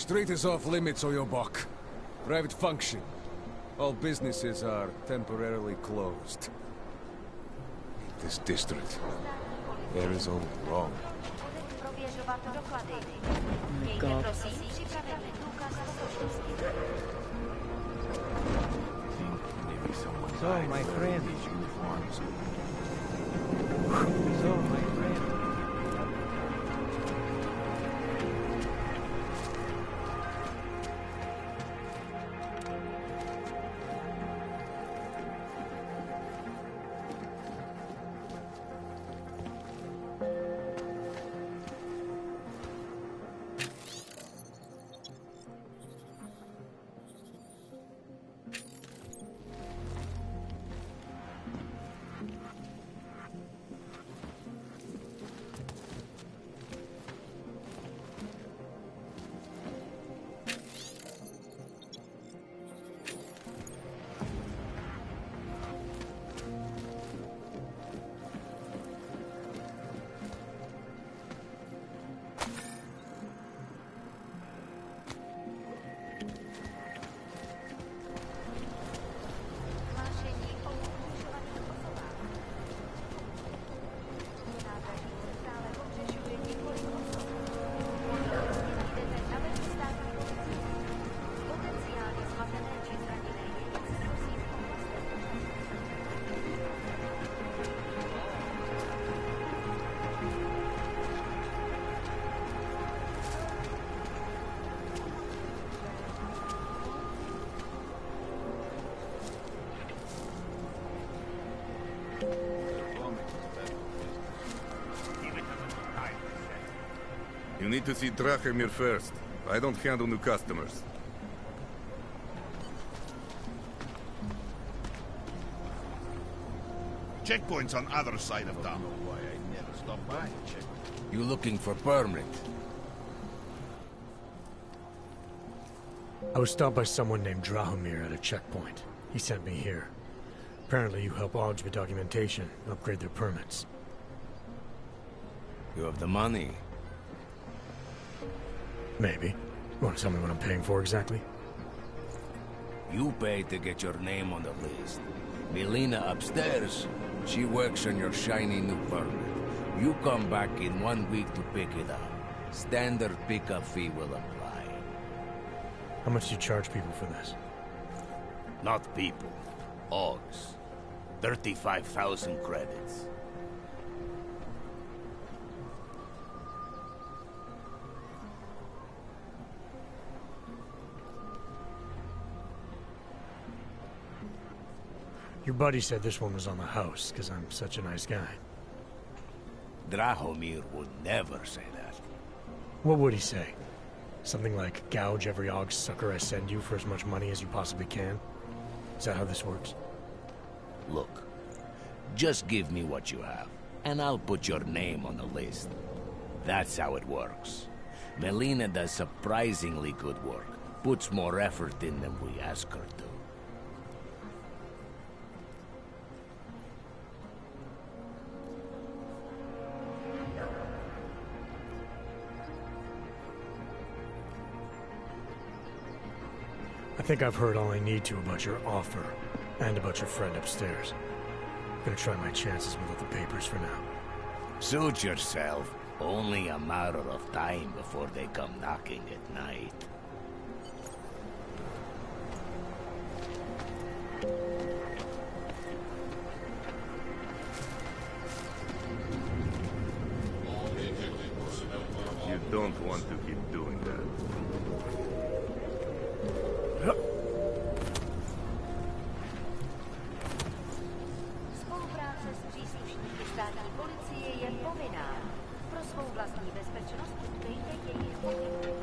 street is off limits, Oyobok. Private function. All businesses are temporarily closed. This district. There is only wrong. So, my friend. So, my friend. You need to see Drachemir first. I don't handle new customers. Checkpoint's on other side of town. Why I never stop by and check. You looking for permit? I was stopped by someone named Drahomir at a checkpoint. He sent me here. Apparently you help Augs with documentation, upgrade their permits. You have the money? Maybe. You want to tell me what I'm paying for exactly? You pay to get your name on the list. Melina upstairs, she works on your shiny new permit. You come back in 1 week to pick it up. Standard pickup fee will apply. How much do you charge people for this? Not people. Augs. 35,000 credits. Your buddy said this one was on the house, because I'm such a nice guy. Drahomir would never say that. What would he say? Something like, gouge every Aug sucker I send you for as much money as you possibly can? Is that how this works? Look, just give me what you have, and I'll put your name on the list. That's how it works. Melina does surprisingly good work. Puts more effort in than we ask her to. I think I've heard all I need to about your offer, and about your friend upstairs. I'm gonna try my chances without the papers for now. Suit yourself. Only a matter of time before they come knocking at night. You don't want to keep doing that. Spolupráce s příslušníky státní policie je povinná. Pro svou vlastní bezpečnost dejte jejich pokyny.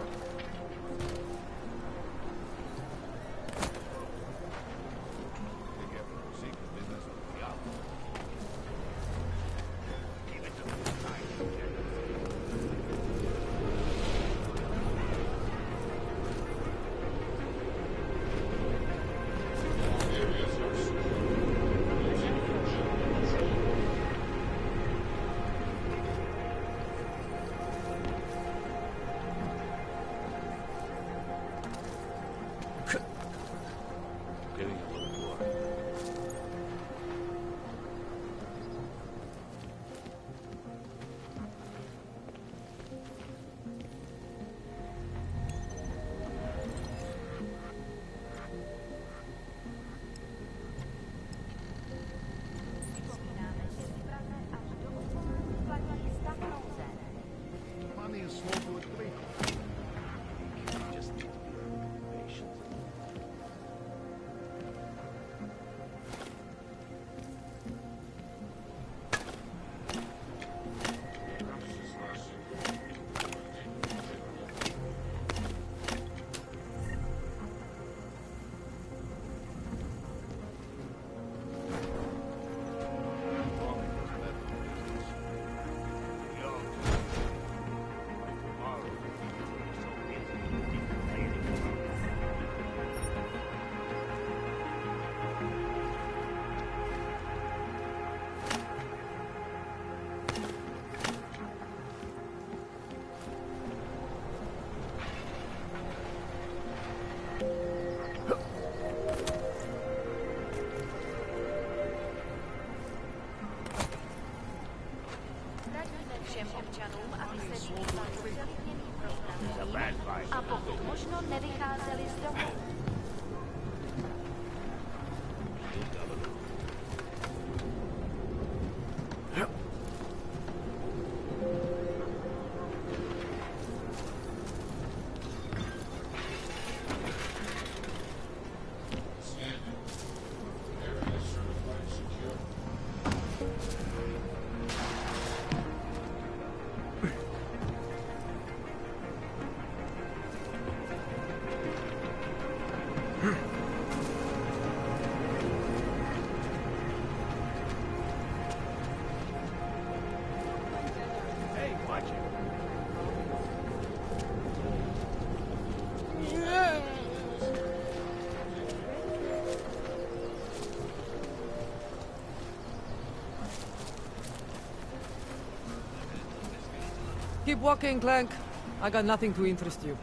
Všem občanům, aby se vyhýbali přelidněným prostranství a pokud možno nevycházeli z domu. Keep walking, Clank. I got nothing to interest you.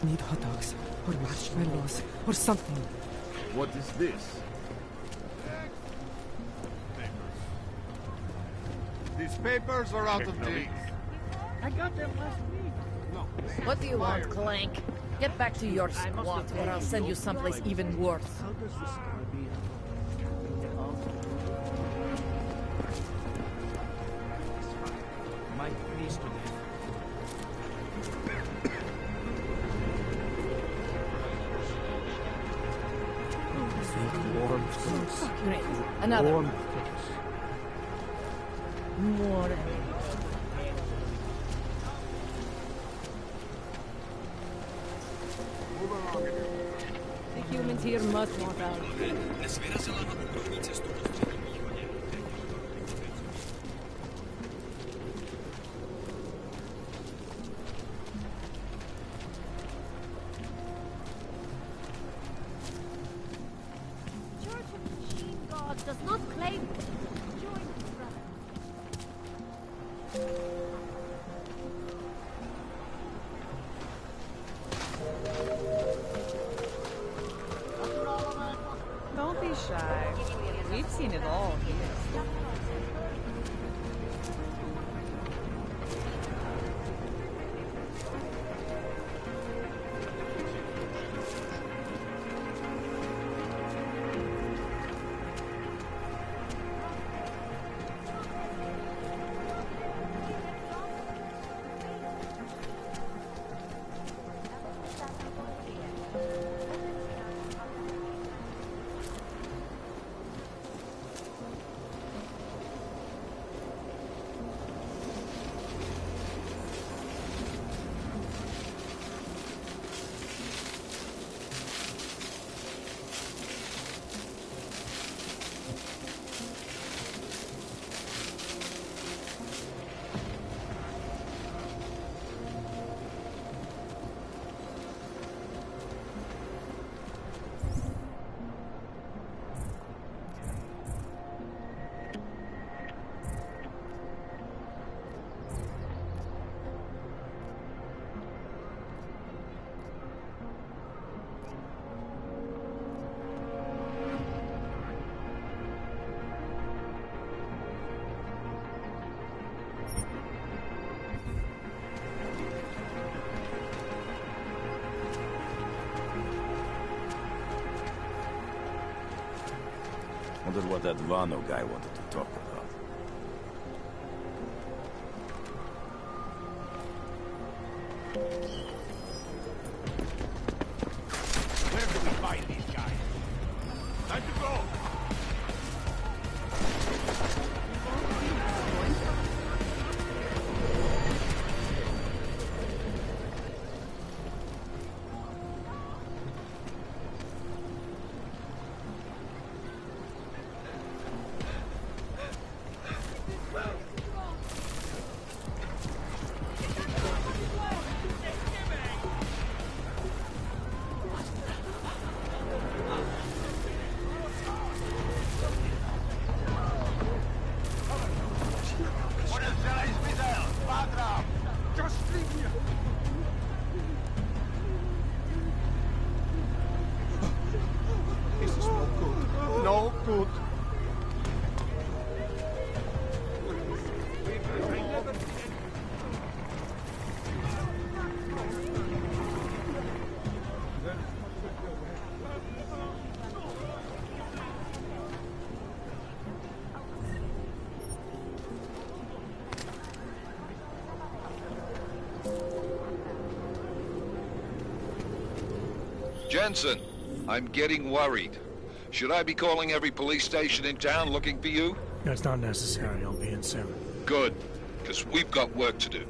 Need hot dogs, or marshmallows, or something. What is this? These papers are out of date. I got them last week. No. What do you want, Clank? Get back to your squad, or I'll send you someplace even worse. How does this be? My face to them. Warm. Great. Another. Warm. More. The humans here must want out. Church of Machine God does not claim join us, brother. Don't be shy. We've seen it all here. Wondered what that Vano guy wanted to talk about. Where do we find these guys? Time to go! No good. Jensen, I'm getting worried. Should I be calling every police station in town looking for you? That's not necessary. I'll be in soon. Good, because we've got work to do.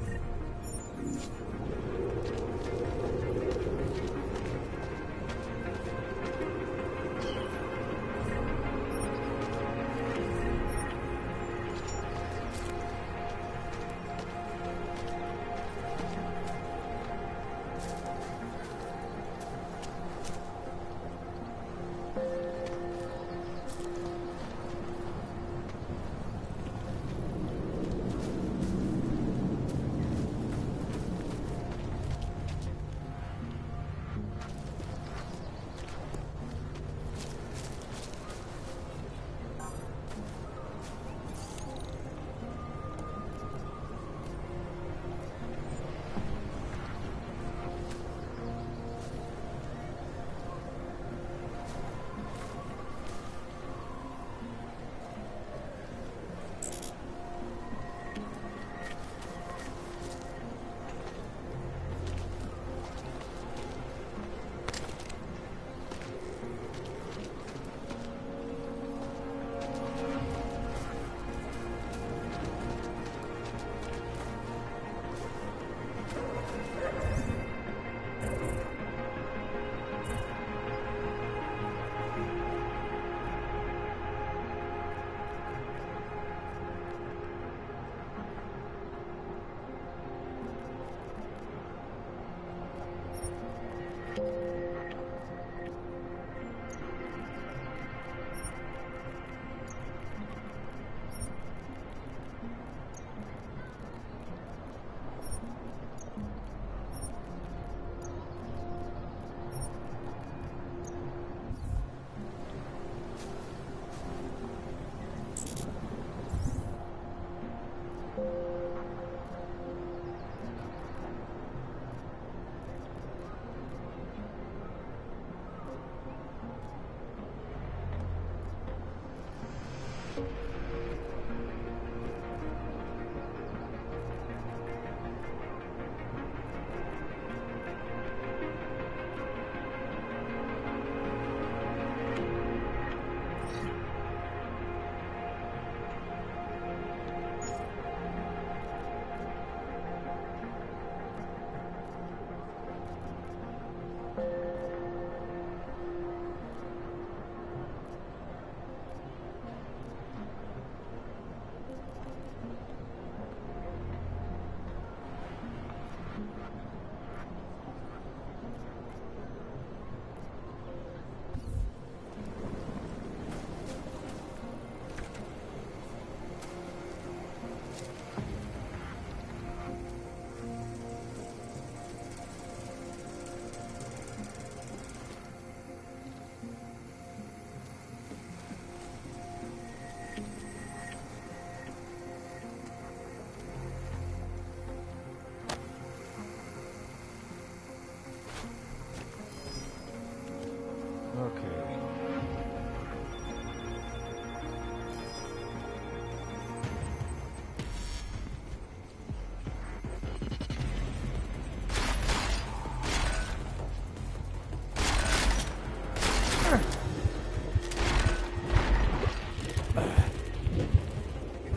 It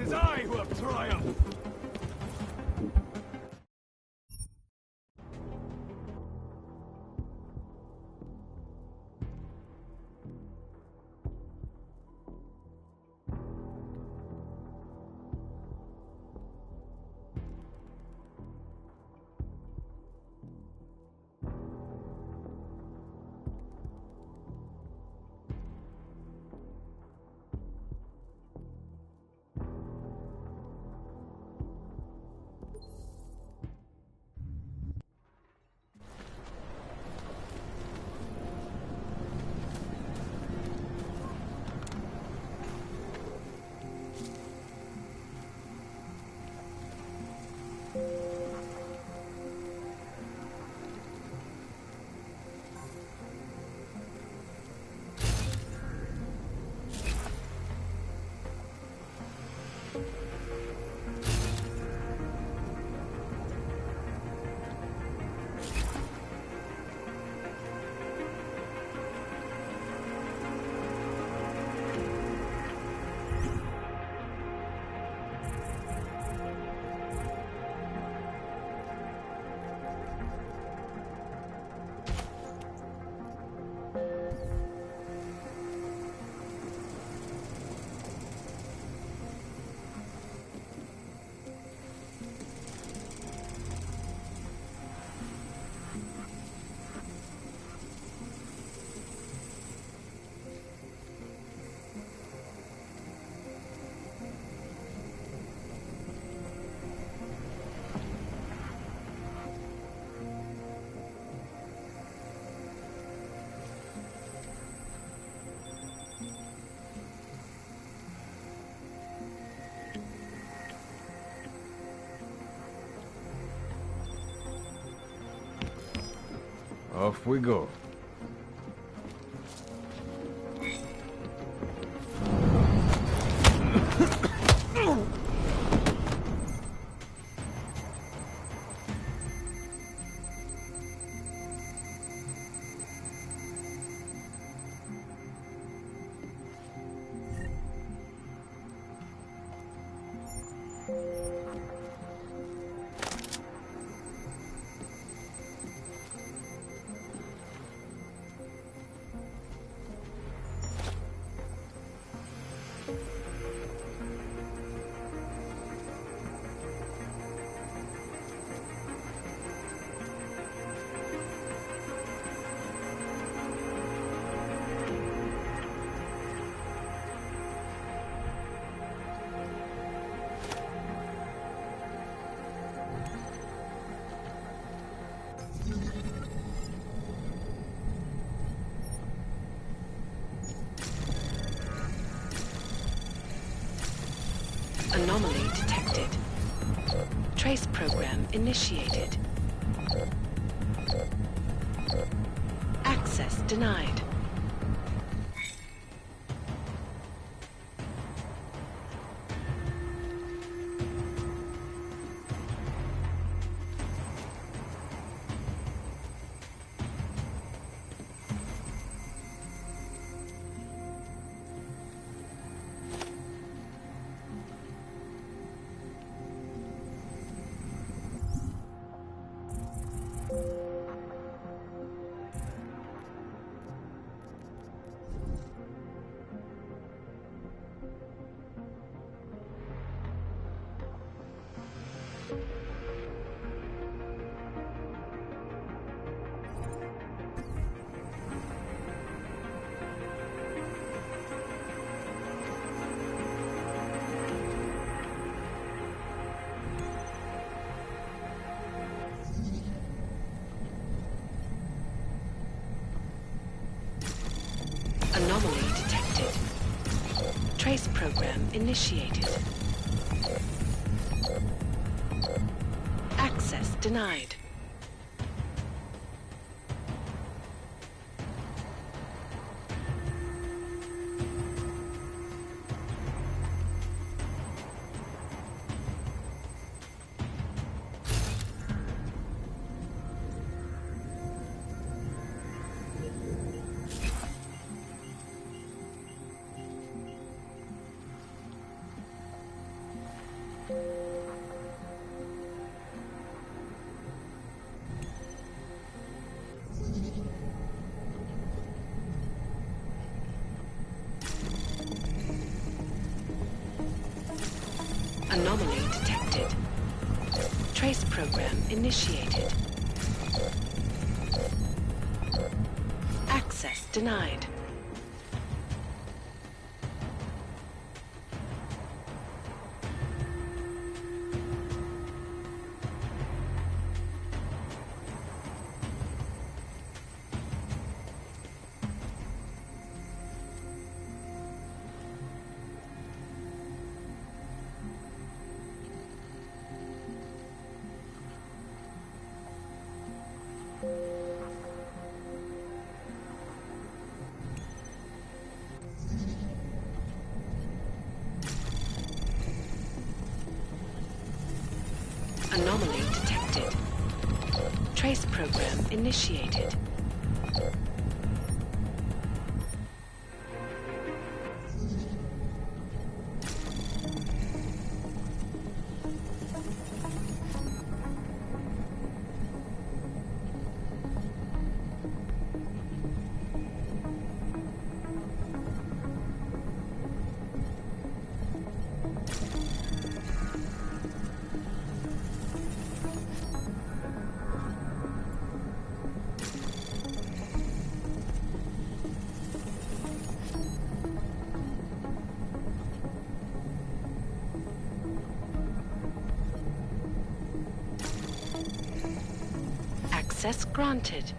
is I who have triumphed! Off we go. Anomaly detected. Trace program initiated. Access denied. Anomaly detected. Trace program initiated. Access denied. Anomaly detected. Trace program initiated. Access denied. Anomaly detected. Trace program initiated. Access granted.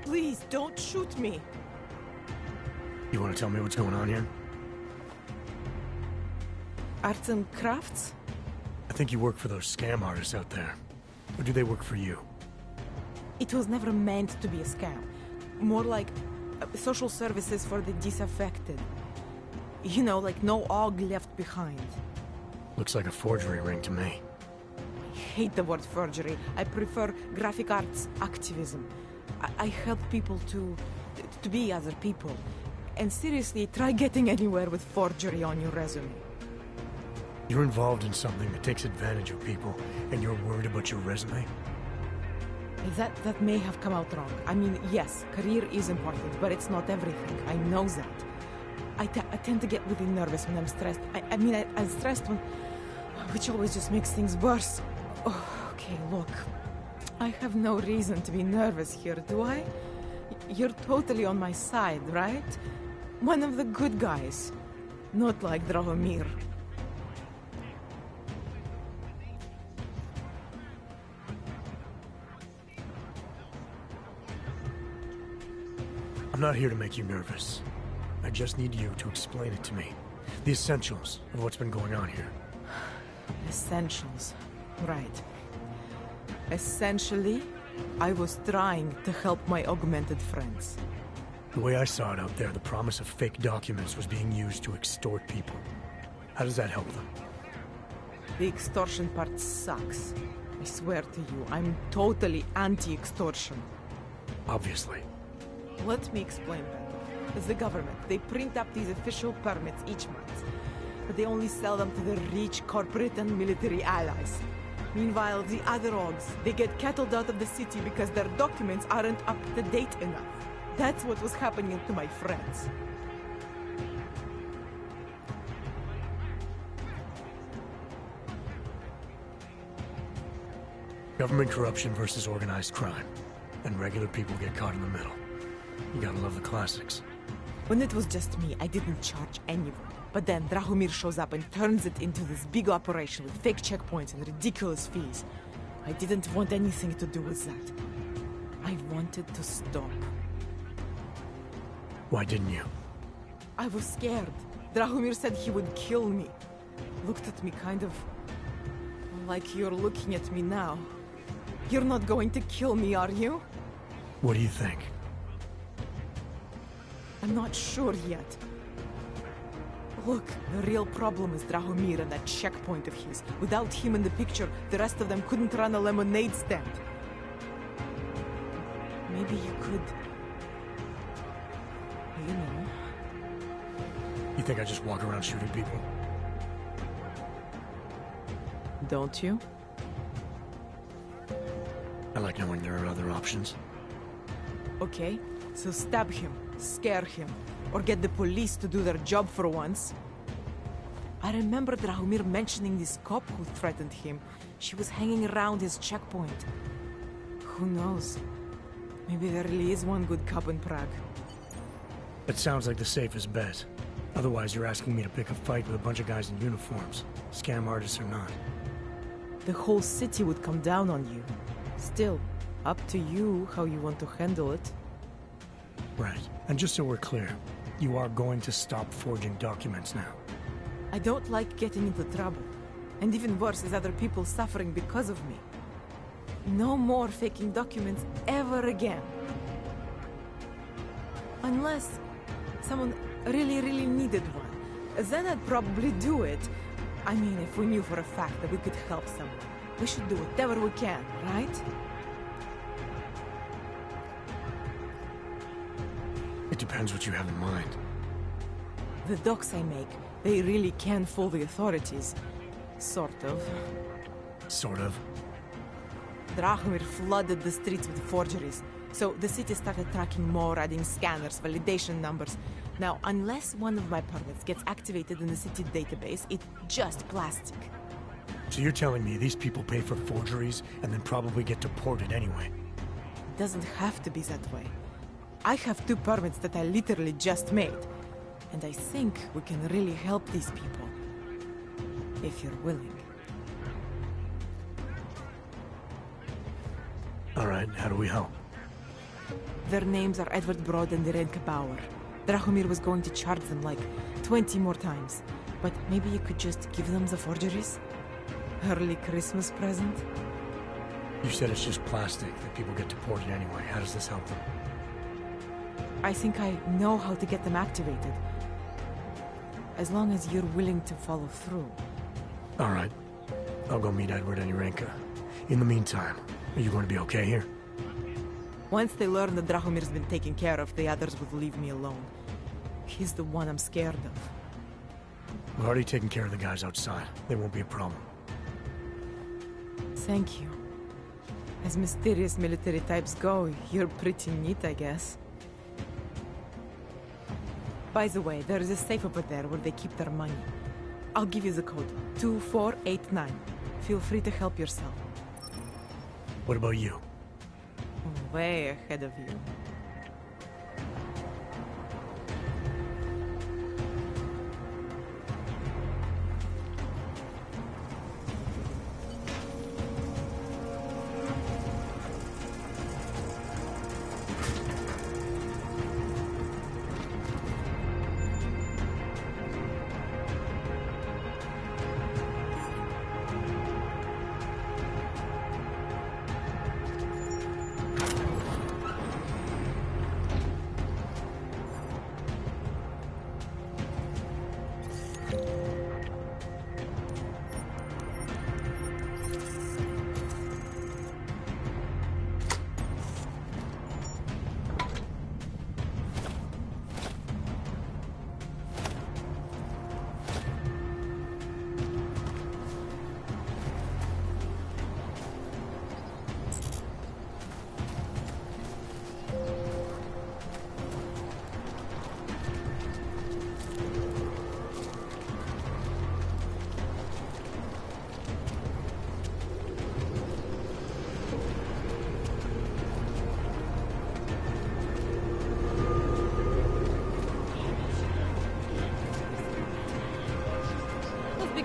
Please, don't shoot me. You want to tell me what's going on here? Arts and crafts? I think you work for those scam artists out there. Or do they work for you? It was never meant to be a scam. More like social services for the disaffected. You know, like no og left behind. Looks like a forgery ring to me. I hate the word forgery. I prefer graphic arts activism. I help people to be other people. And seriously, try getting anywhere with forgery on your resume. You're involved in something that takes advantage of people, and you're worried about your resume? That may have come out wrong. I mean, yes, career is important, but it's not everything. I know that. I tend to get really nervous when I'm stressed. I'm stressed when... which always just makes things worse. Oh, okay, look. I have no reason to be nervous here, do I? You're totally on my side, right? One of the good guys. Not like Drahomir. I'm not here to make you nervous. I just need you to explain it to me. The essentials of what's been going on here. Essentials. Right. Essentially, I was trying to help my augmented friends. The way I saw it out there, the promise of fake documents was being used to extort people. How does that help them? The extortion part sucks. I swear to you, I'm totally anti-extortion. Obviously. Let me explain that. As the government, they print up these official permits each month, but they only sell them to the rich corporate and military allies. Meanwhile, the other orgs, they get cattled out of the city because their documents aren't up to date enough. That's what was happening to my friends. Government corruption versus organized crime. And regular people get caught in the middle. You gotta love the classics. When it was just me, I didn't charge anyone. But then Drahomir shows up and turns it into this big operation with fake checkpoints and ridiculous fees. I didn't want anything to do with that. I wanted to stop. Why didn't you? I was scared. Drahomir said he would kill me. Looked at me kind of like you're looking at me now. You're not going to kill me, are you? What do you think? I'm not sure yet. Look, the real problem is Drahomir and that checkpoint of his. Without him in the picture, the rest of them couldn't run a lemonade stand. Maybe you could... You know... You think I just walk around shooting people? Don't you? I like knowing there are other options. Okay, so stab him, scare him, or get the police to do their job for once. I remember Drahomir mentioning this cop who threatened him. She was hanging around his checkpoint. Who knows? Maybe there really is one good cop in Prague. It sounds like the safest bet. Otherwise, you're asking me to pick a fight with a bunch of guys in uniforms, scam artists or not. The whole city would come down on you. Still, up to you how you want to handle it. Right. And just so we're clear, you are going to stop forging documents now. I don't like getting into trouble. And even worse is other people suffering because of me. No more faking documents ever again. Unless someone really needed one. Then I'd probably do it. I mean, if we knew for a fact that we could help someone. We should do whatever we can, right? It depends what you have in mind. The docs I make, they really can fool the authorities. Sort of. Sort of? Drahomir flooded the streets with forgeries. So the city started tracking more, adding scanners, validation numbers. Now, unless one of my permits gets activated in the city database, it's just plastic. So you're telling me these people pay for forgeries and then probably get deported anyway? It doesn't have to be that way. I have 2 permits that I literally just made. And I think we can really help these people. If you're willing. Alright, how do we help? Their names are Edward Broad and Irenka Bauer. Drahomir was going to charge them like 20 more times. But maybe you could just give them the forgeries? Early Christmas present? You said it's just plastic, that people get deported anyway. How does this help them? I think I know how to get them activated. As long as you're willing to follow through. Alright. I'll go meet Edward and Irenka. In the meantime, are you going to be okay here? Once they learn that Drahomir's been taken care of, the others would leave me alone. He's the one I'm scared of. We've already taken care of the guys outside. They won't be a problem. Thank you. As mysterious military types go, you're pretty neat, I guess. By the way, there is a safe over there where they keep their money. I'll give you the code. 2489. Feel free to help yourself. What about you? Way ahead of you.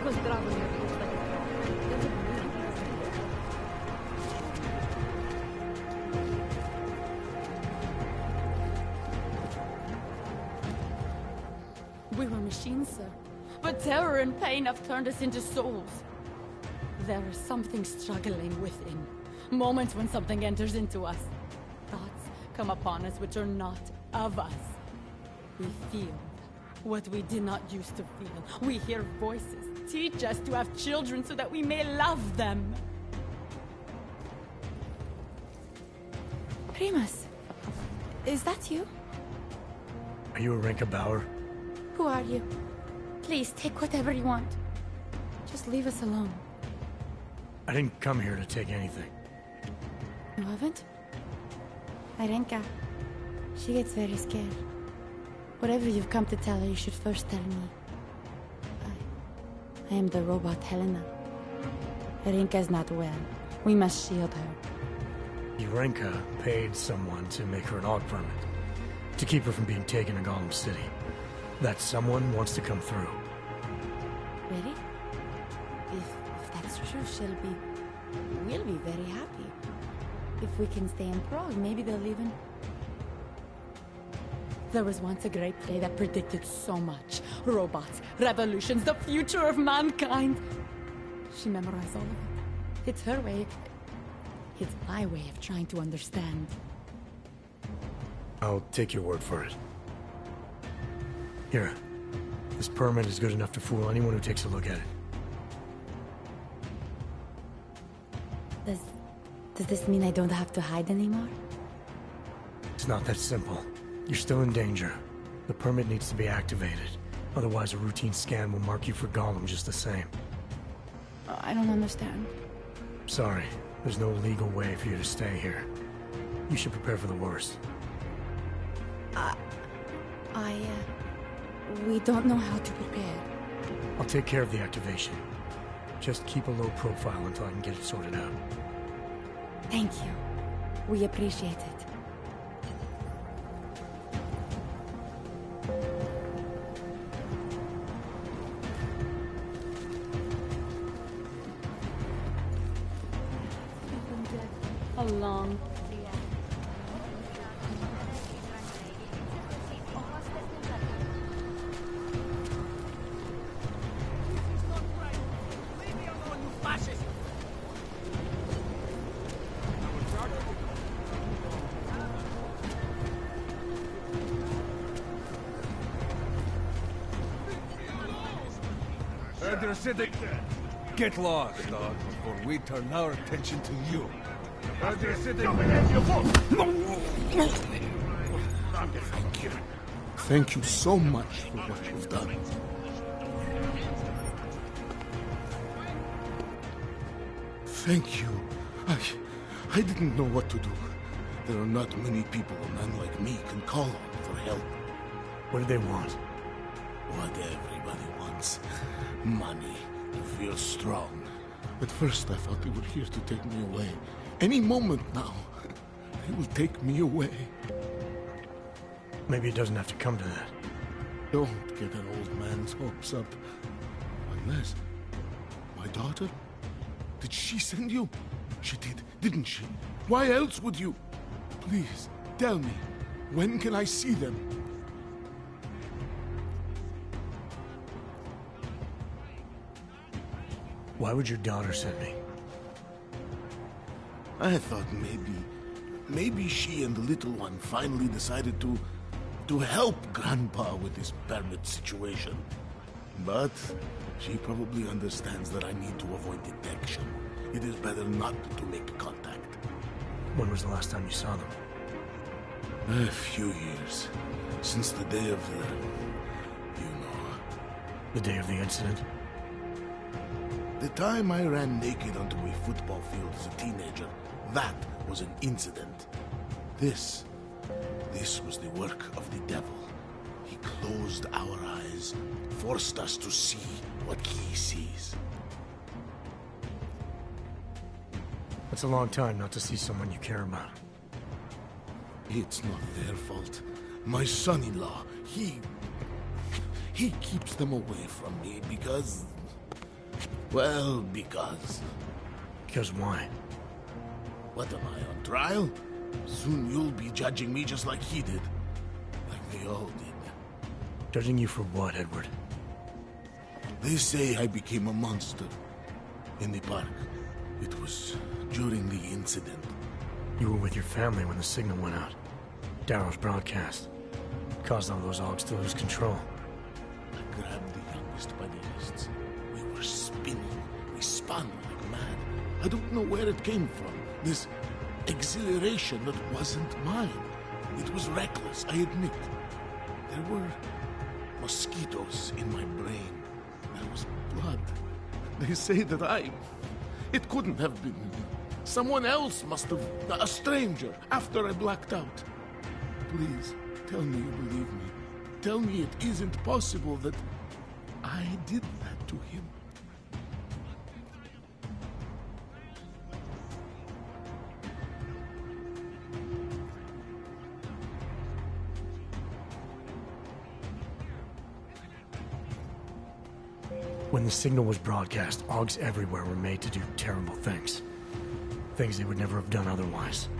because Dragomir looks like a dog. Doesn't mean We were machines, sir. But terror and pain have turned us into souls. There is something struggling within. Moments when something enters into us. Thoughts come upon us which are not of us. We feel what we did not used to feel. We hear voices. Teach us to have children so that we may love them. Primus, is that you? Are you Arenka Bauer? Who are you? Please, take whatever you want. Just leave us alone. I didn't come here to take anything. You haven't? Arenka, she gets very scared. Whatever you've come to tell her, you should first tell me. I am the robot Helena. Arenka's not well. We must shield her. Arenka paid someone to make her an aug permit. To keep her from being taken to Gollum City. That someone wants to come through. Really? If that's true, we'll be very happy. If we can stay in Prague, maybe they'll even... There was once a great play that predicted so much. Robots, revolutions, the future of mankind. She memorized all of it. It's her way. It's my way of trying to understand. I'll take your word for it. Here. This permit is good enough to fool anyone who takes a look at it. Does this mean I don't have to hide anymore? It's not that simple. You're still in danger. The permit needs to be activated. Otherwise, a routine scan will mark you for Gollum just the same. I don't understand. Sorry. There's no legal way for you to stay here. You should prepare for the worst. We don't know how to prepare. I'll take care of the activation. Just keep a low profile until I can get it sorted out. Thank you. We appreciate it. A long... They're sitting... Get lost, dog, before we turn our attention to you. They're sitting... Thank you. Thank you so much for what you've done. Thank you. I didn't know what to do. There are not many people a man like me can call on for help. What do they want? What everybody wants. Money. To feel strong. At first I thought they were here to take me away. Any moment now, they will take me away. Maybe it doesn't have to come to that. Don't get an old man's hopes up. Unless... my daughter? Did she send you? She did, didn't she? Why else would you? Please, tell me. When can I see them? Why would your daughter send me? I thought maybe she and the little one finally decided to help Grandpa with his permit situation. But she probably understands that I need to avoid detection. It is better not to make contact. When was the last time you saw them? A few years. Since the day of the... you know... The day of the incident? The time I ran naked onto a football field as a teenager, that was an incident. This was the work of the devil. He closed our eyes, forced us to see what he sees. That's a long time not to see someone you care about. It's not their fault. My son-in-law, he keeps them away from me because Well, because... Because why? What am I, on trial? Soon you'll be judging me just like he did. Like they all did. Judging you for what, Edward? They say I became a monster. In the park. It was during the incident. You were with your family when the signal went out. Darrow's broadcast. Caused all those Augs to lose control. I grabbed the youngest by the wrists. We were spinning. We spun like mad. I don't know where it came from. This exhilaration that wasn't mine. It was reckless, I admit. There were mosquitoes in my brain. There was blood. They say that it couldn't have been me. Someone else must have... A stranger, after I blacked out. Please, tell me you believe me. Tell me it isn't possible that I did that to him. When the signal was broadcast, Augs everywhere were made to do terrible things. Things they would never have done otherwise.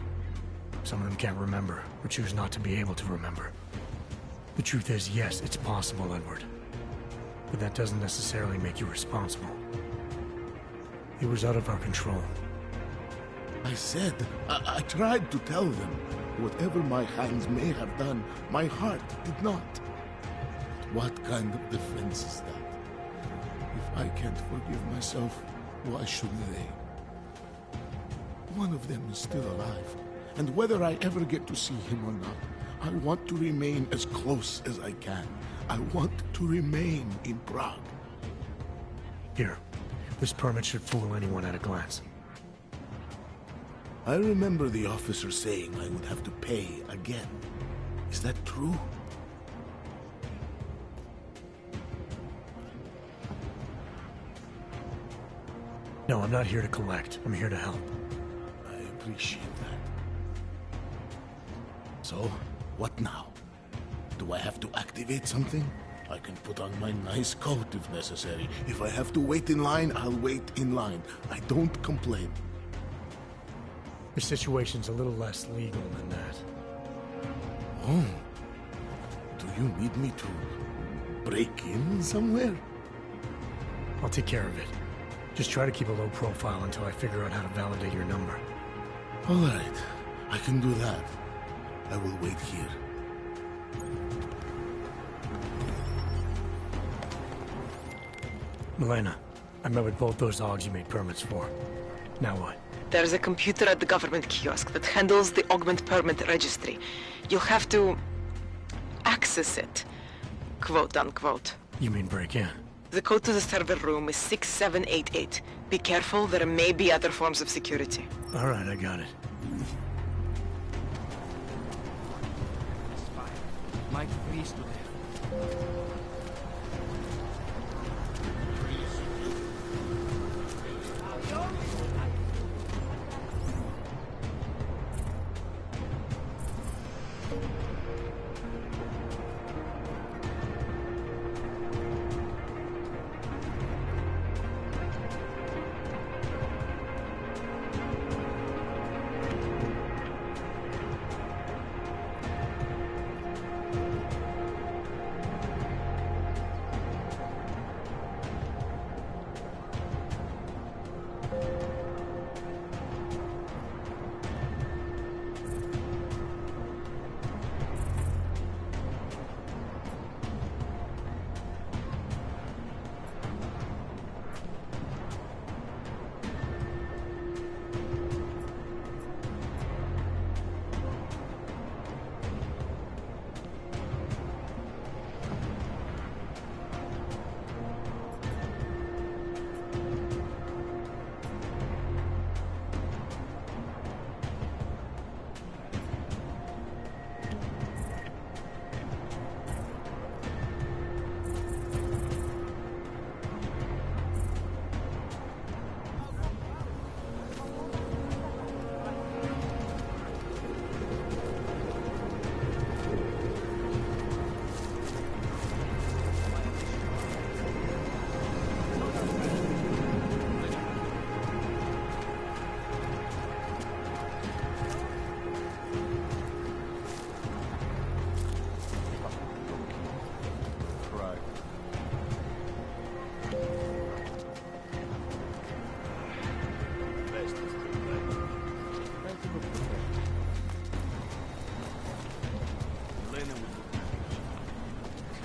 Some of them can't remember, or choose not to be able to remember. The truth is, yes, it's possible, Edward. But that doesn't necessarily make you responsible. It was out of our control. I said, I tried to tell them. Whatever my hands may have done, my heart did not. What kind of defense is that? If I can't forgive myself, why should they? One of them is still alive, and whether I ever get to see him or not, I want to remain as close as I can. I want to remain in Prague. Here, this permit should fool anyone at a glance. I remember the officer saying I would have to pay again. Is that true? No, I'm not here to collect. I'm here to help. I appreciate that. So, what now? Do I have to activate something? I can put on my nice coat if necessary. If I have to wait in line, I'll wait in line. I don't complain. The situation's a little less legal than that. Oh. Do you need me to break in somewhere? I'll take care of it. Just try to keep a low profile until I figure out how to validate your number. All right. I can do that. I will wait here. Milena, I met with both those Augs you made permits for. Now what? There's a computer at the government kiosk that handles the augment permit registry. You'll have to access it, quote unquote. You mean break in? The code to the server room is 6788. Be careful, there may be other forms of security. All right, I got it. Mike, please do that.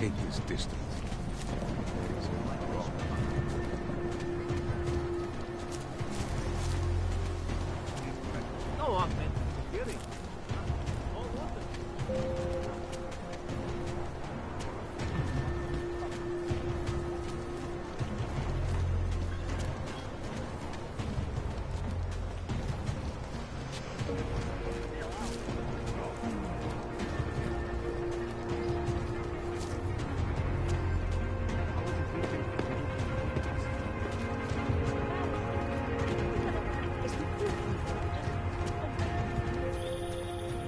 hate this district. Go on, man. Get it.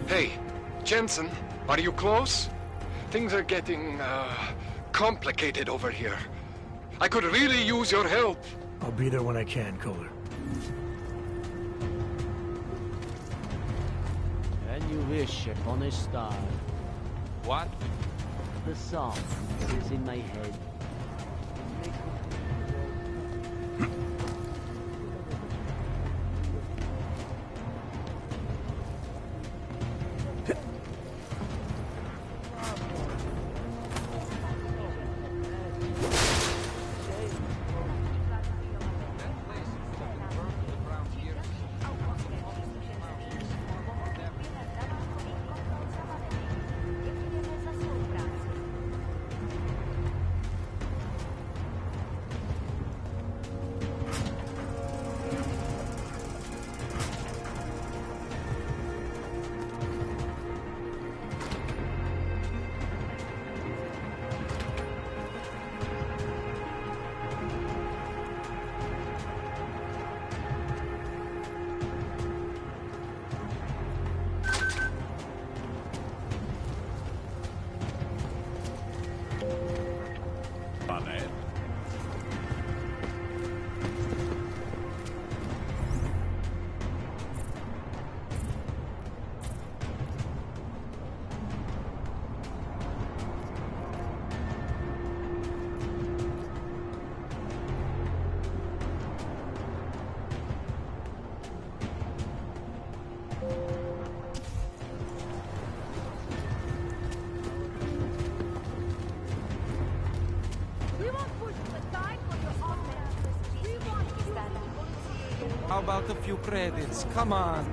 Hey, Jensen, are you close? Things are getting, complicated over here. I could really use your help. I'll be there when I can, Kohler. And you wish upon a star. What? The song is in my head. How about a few credits? Come on.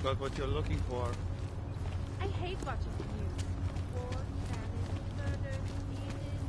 Got what you're looking for. I hate watching the news. War, famine, murder, diseases.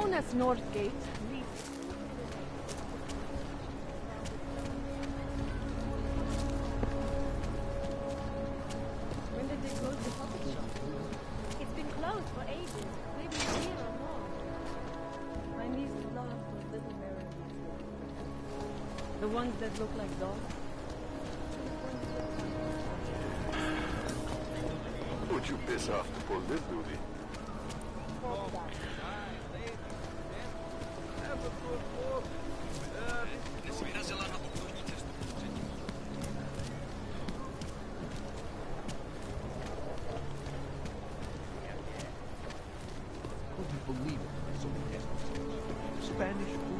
known as Northgate. When did they close the puppet shop? It's been closed for ages, maybe a year or more. My niece loves those little mirrors. The ones that look like dogs. Would you piss off to pull this duty? Would you believe it? Spanish flu.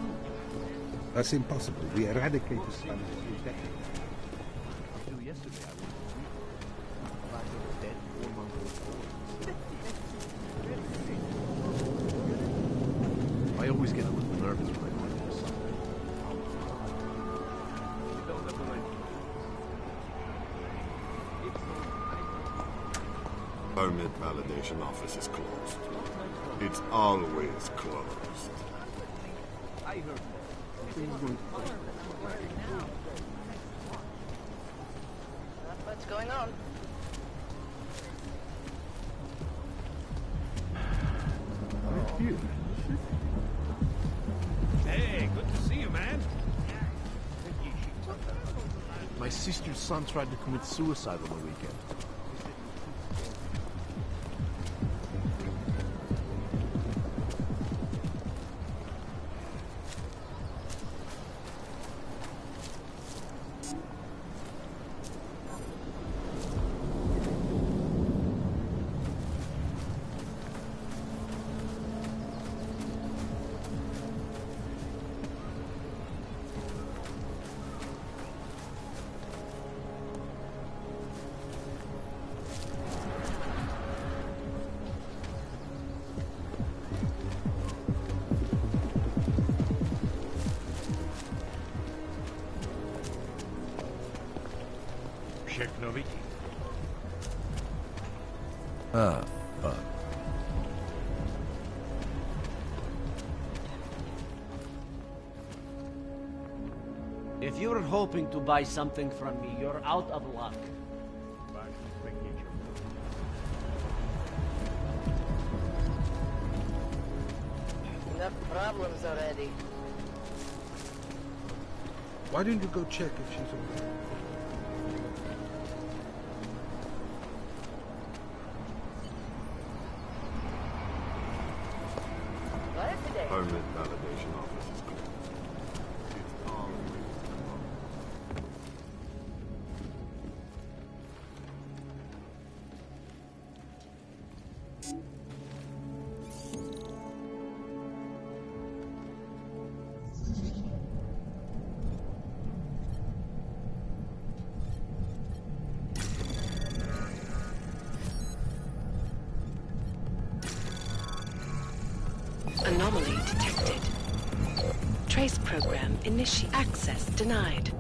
That's impossible. We eradicated Spanish flu decades. Until yesterday, I was about to a dead 4-month-old boy. I always get a little nervous when I go into something. You don't have the right. Permit validation office is closed. It's always closed. I heard What's going on? Hey, good to see you, man. My sister's son tried to commit suicide on the weekend. Ah, fuck. If you're hoping to buy something from me, you're out of luck. Enough problems already. Why didn't you go check if she's alright? Permit validation office is closed. It's always closed. Anomaly detected. Trace program initiate. Access denied.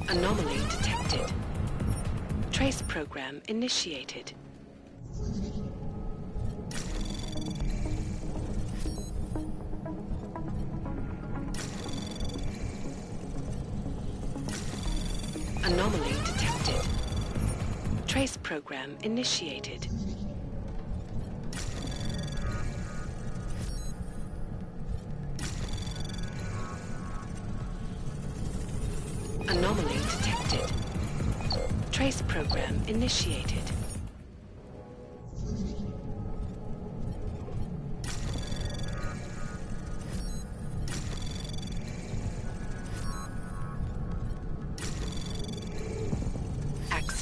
Anomaly detected. Trace program initiated. Anomaly detected. Trace program initiated. Anomaly detected. Trace program initiated.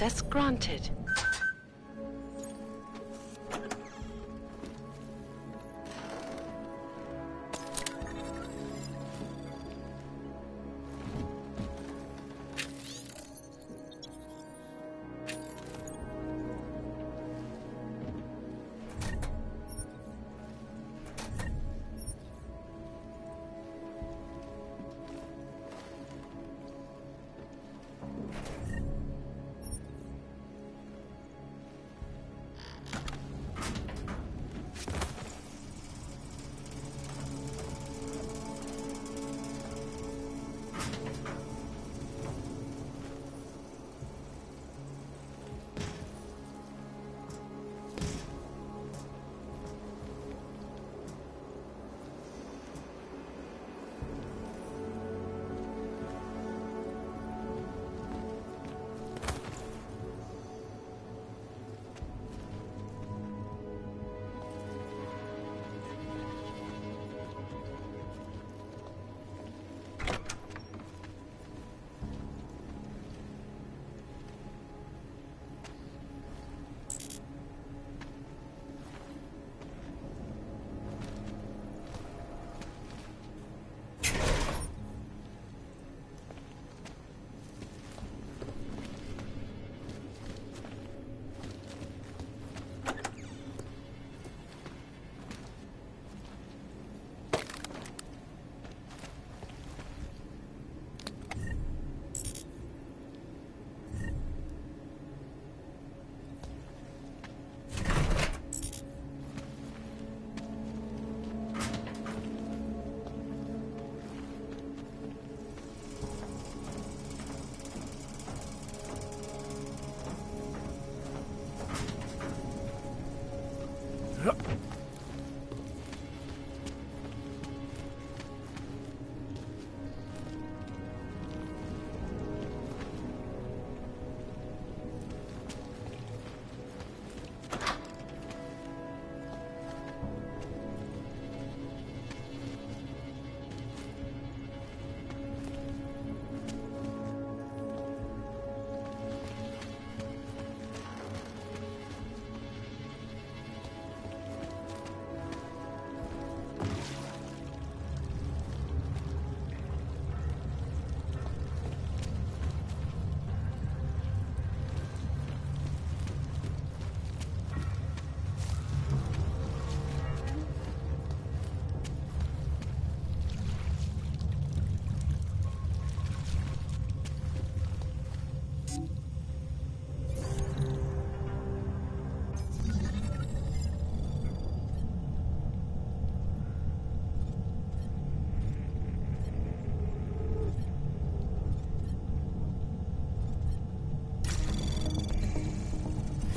Access granted.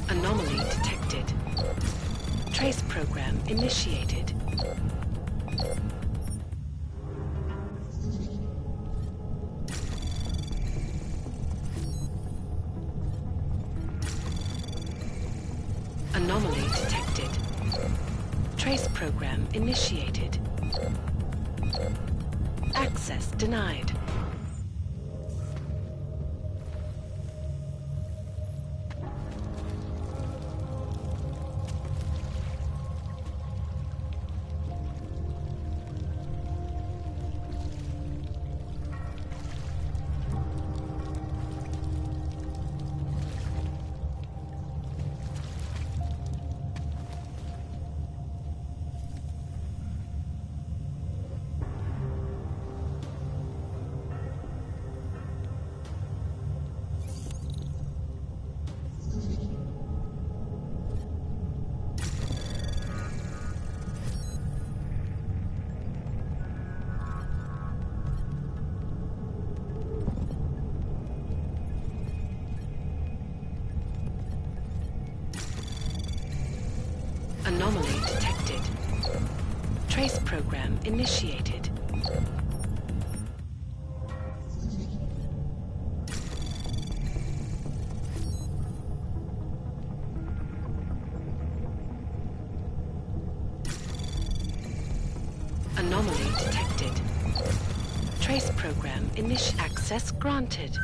Anomaly detected. Trace program initiated. Anomaly detected. Trace program initiated. Access denied. Anomaly detected. Trace program initiated. Anomaly detected. Trace program access granted.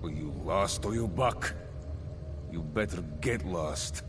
Are you lost or you buck? You better get lost.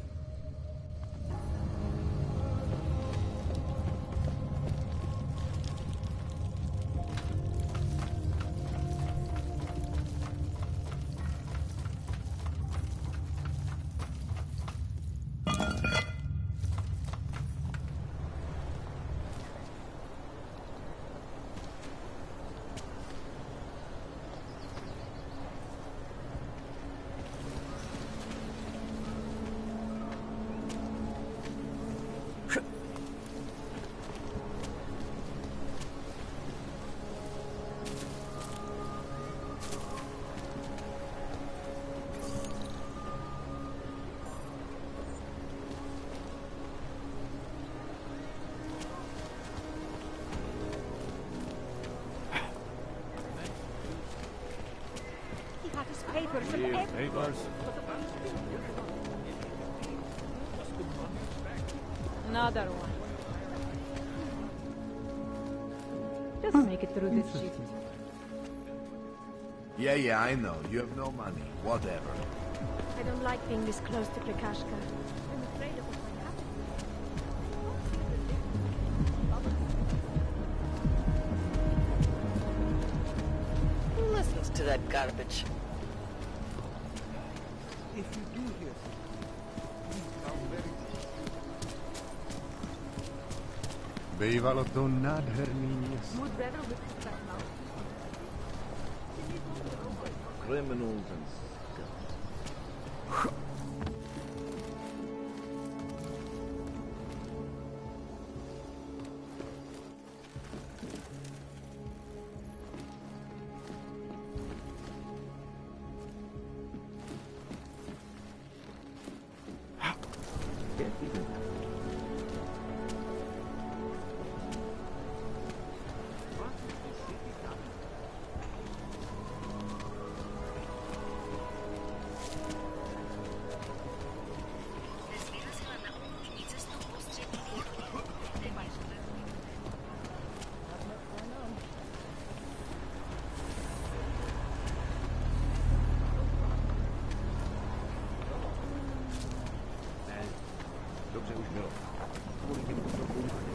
Another one. Just make it through this shift. Yeah, I know. You have no money. Whatever. I don't like being this close to Prakashka. I'm afraid of what might happen. Who listens to that garbage? If you do hear Bývalo to nádherný město. Criminals and scum. Dobře už bylo. Kvůli těm útokům a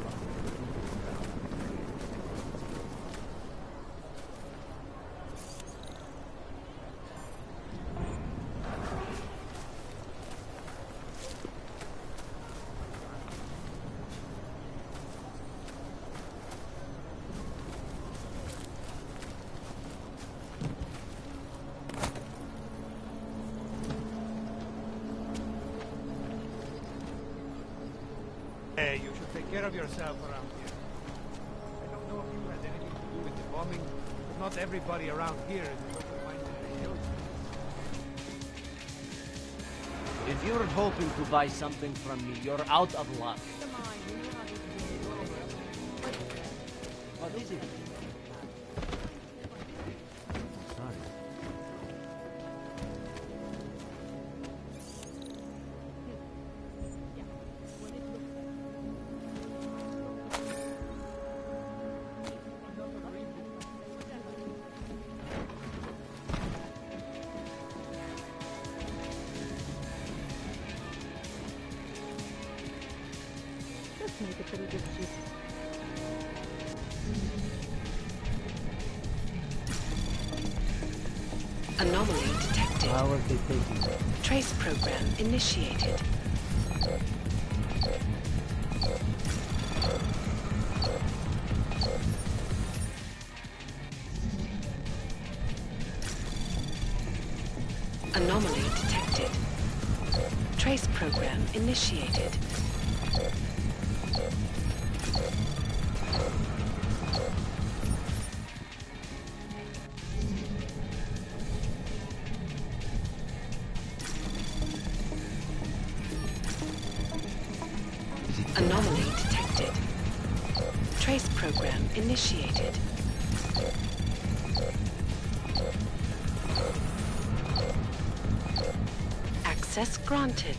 Hey, you should take care of yourself around here. I don't know if you had anything to do with the bombing, but not everybody around here is open-minded as you. If you're hoping to buy something from me, you're out of luck. What is it? Sorry. Just make it through this shift. Anomaly detected. How are they taking it? Trace program initiated. Anomaly detected. Trace program initiated. Anomaly detected. Trace program initiated. Access granted.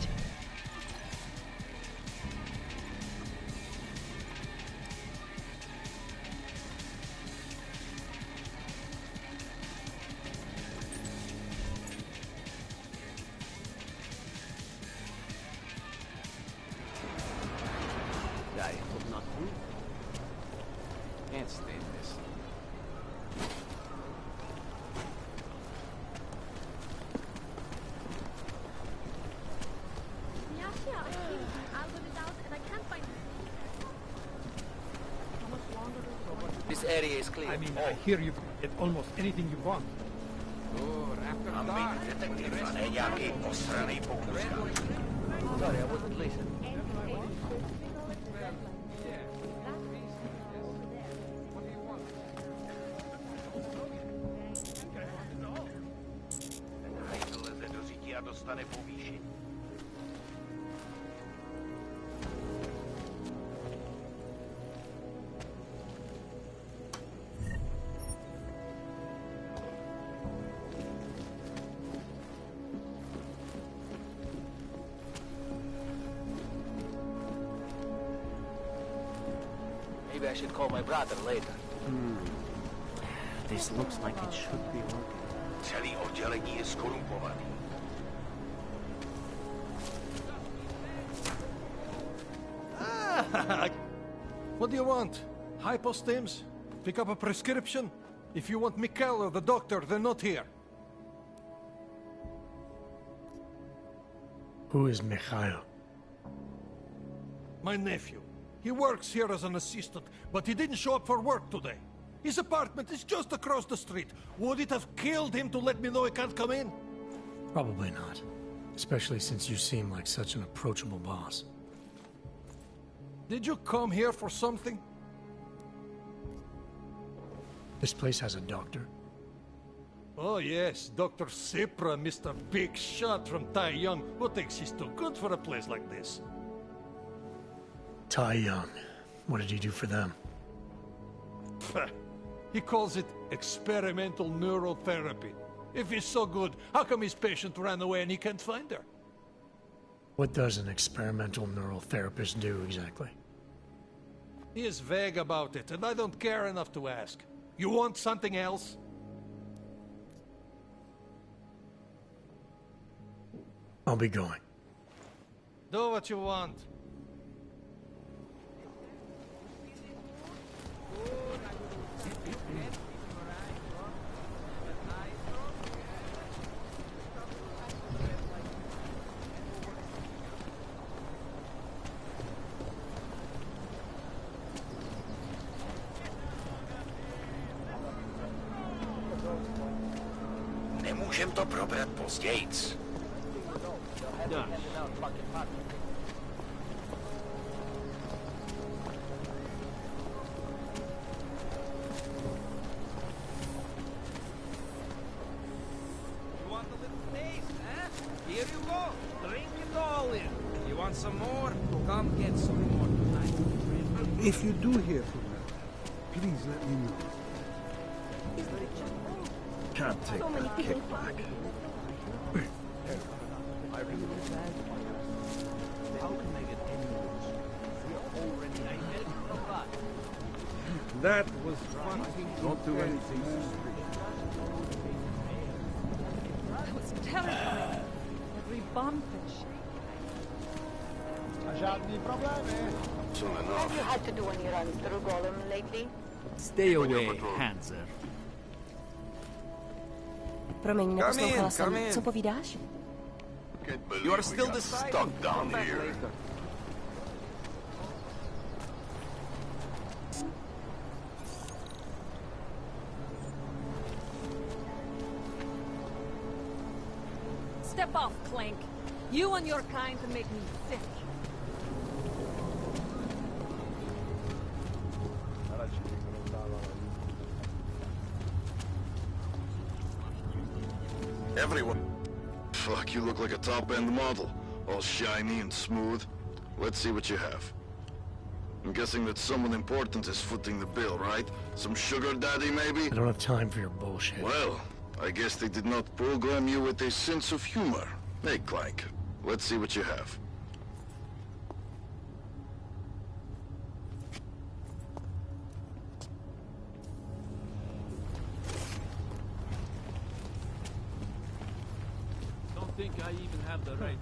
This area is clear. I mean, I hear you get almost anything you want. Sorry, I wasn't listening. Dostane povýšení. Maybe I should call my brother later. This looks like it should be working. Celý oddělení je skorumpovaný. What do you want? Hypostims? Pick up a prescription? If you want Mikkel or the doctor, they're not here. Who is Mikhail? My nephew. He works here as an assistant, but he didn't show up for work today. His apartment is just across the street. Would it have killed him to let me know he can't come in? Probably not. Especially since you seem like such an approachable boss. Did you come here for something? This place has a doctor? Oh yes, Dr. Sipra, Mr. Big Shot from Tai Young. Who thinks he's too good for a place like this? Tai Young. What did he do for them? He calls it experimental neurotherapy. If he's so good, how come his patient ran away and he can't find her? What does an experimental neural therapist do exactly? He is vague about it, and I don't care enough to ask. You want something else? I'll be going. Do what you want. Nemůžem to probrat pozdějc. Here you go. Drink it all in. You want some more? Come get some more tonight. If you do hear from her, please let me know. Can't take that kickback. How can they get any worse? We're already That was fun. Don't do anything That was terrifying. Every bump and shake. Soon Have enough. you had to do any runs through Golem lately? Stay away, Hanser. Promiň, neposlouchala jsem. Co povídáš? You are still stuck down here. Step off, Clank. You and your kind make me sick. Everyone. Fuck, you look like a top-end model. All shiny and smooth. Let's see what you have. I'm guessing that someone important is footing the bill, right? Some sugar daddy, maybe? I don't have time for your bullshit. Well, I guess they did not program you with a sense of humor. Hey, Clank, let's see what you have. Don't think I even have the right.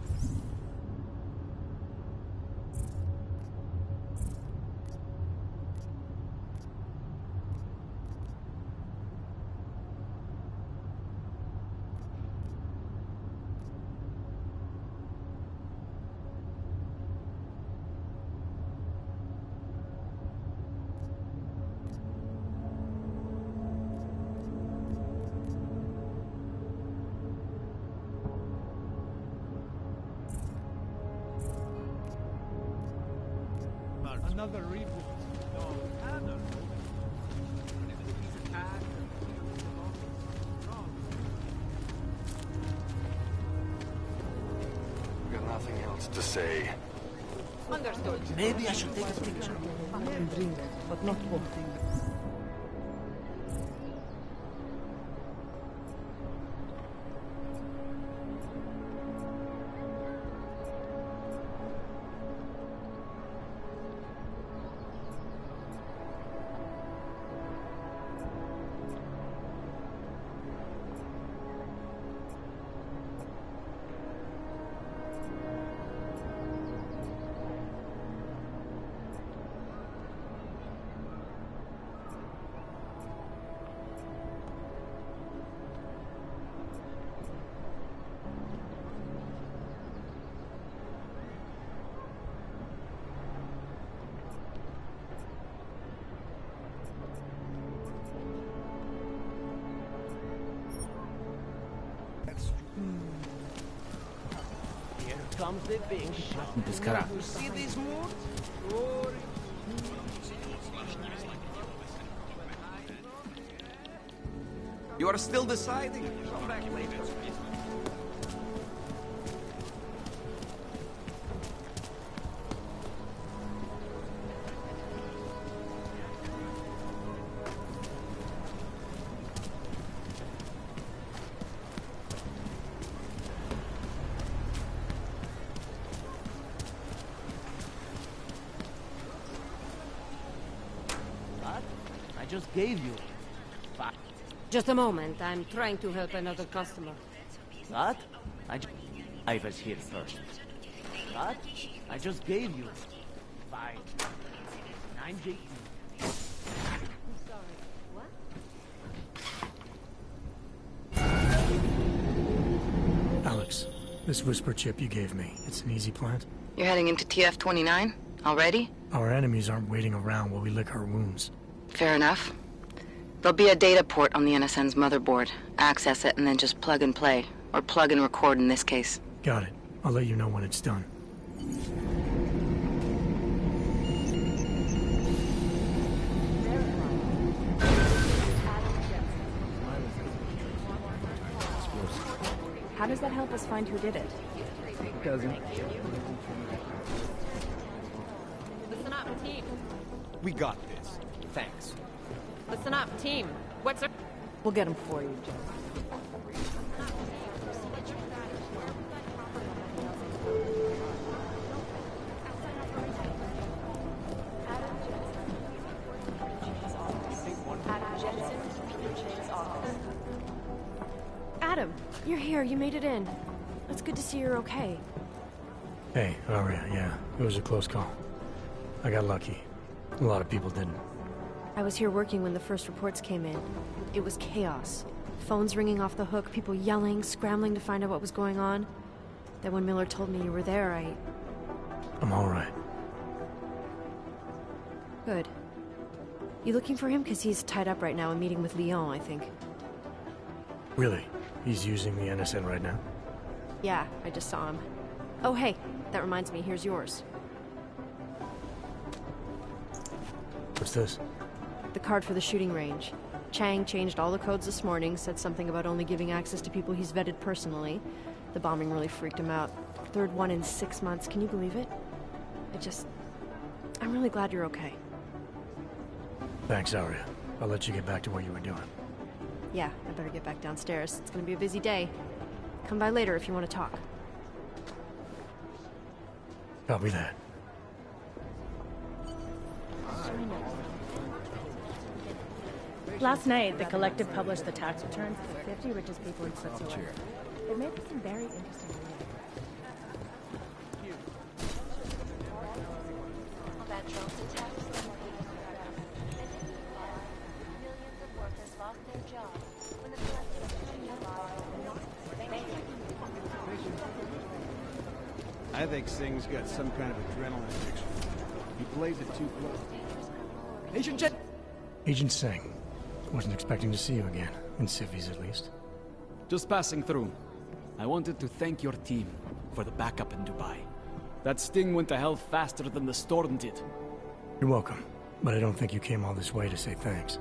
Another reboot. No, I don't know. Got nothing else to say. Understood. Maybe I should take a picture. I can drink, but not pour. Here comes the big shot. Descarado. You see this mood? You are still deciding? Come back later. What? I just gave you. Just a moment. I'm trying to help another customer. What? I was here first. What? I just gave you. Fine. 9G. Alex, this whisper chip you gave me, it's an easy plant? You're heading into TF-29? Already? Our enemies aren't waiting around while we lick our wounds. Fair enough. There'll be a data port on the NSN's motherboard. Access it and then just plug and play. Or plug and record in this case. Got it. I'll let you know when it's done. How does that help us find who did it? Doesn't. Listen up, team. We got this. Thanks. Listen up, team. What's our... We'll get him for you, Joe. Adam, you're here. You made it in. It's good to see you're okay. Hey, Aria, yeah, it was a close call. I got lucky. A lot of people didn't. I was here working when the first reports came in. It was chaos. Phones ringing off the hook, people yelling, scrambling to find out what was going on. Then when Miller told me you were there, I'm all right. Good. You looking for him? Because he's tied up right now and meeting with Leon, I think. Really? He's using the NSN right now? Yeah, I just saw him. Oh, hey, that reminds me, here's yours. What's this? The card for the shooting range. Chang changed all the codes this morning, said something about only giving access to people he's vetted personally. The bombing really freaked him out. Third one in 6 months, can you believe it? I'm really glad you're okay. Thanks, Aria. I'll let you get back to what you were doing. Yeah, I better get back downstairs. It's gonna be a busy day. Come by later if you want to talk. Copy that. Last night, the Collective published the tax returns for the 50 richest people in Switzerland. It made for some very interesting reading. I think Singh's got some kind of adrenaline addiction. He plays it too close. Agent Singh. Wasn't expecting to see you again. In civvies, at least. Just passing through. I wanted to thank your team for the backup in Dubai. That sting went to hell faster than the storm did. You're welcome, but I don't think you came all this way to say thanks.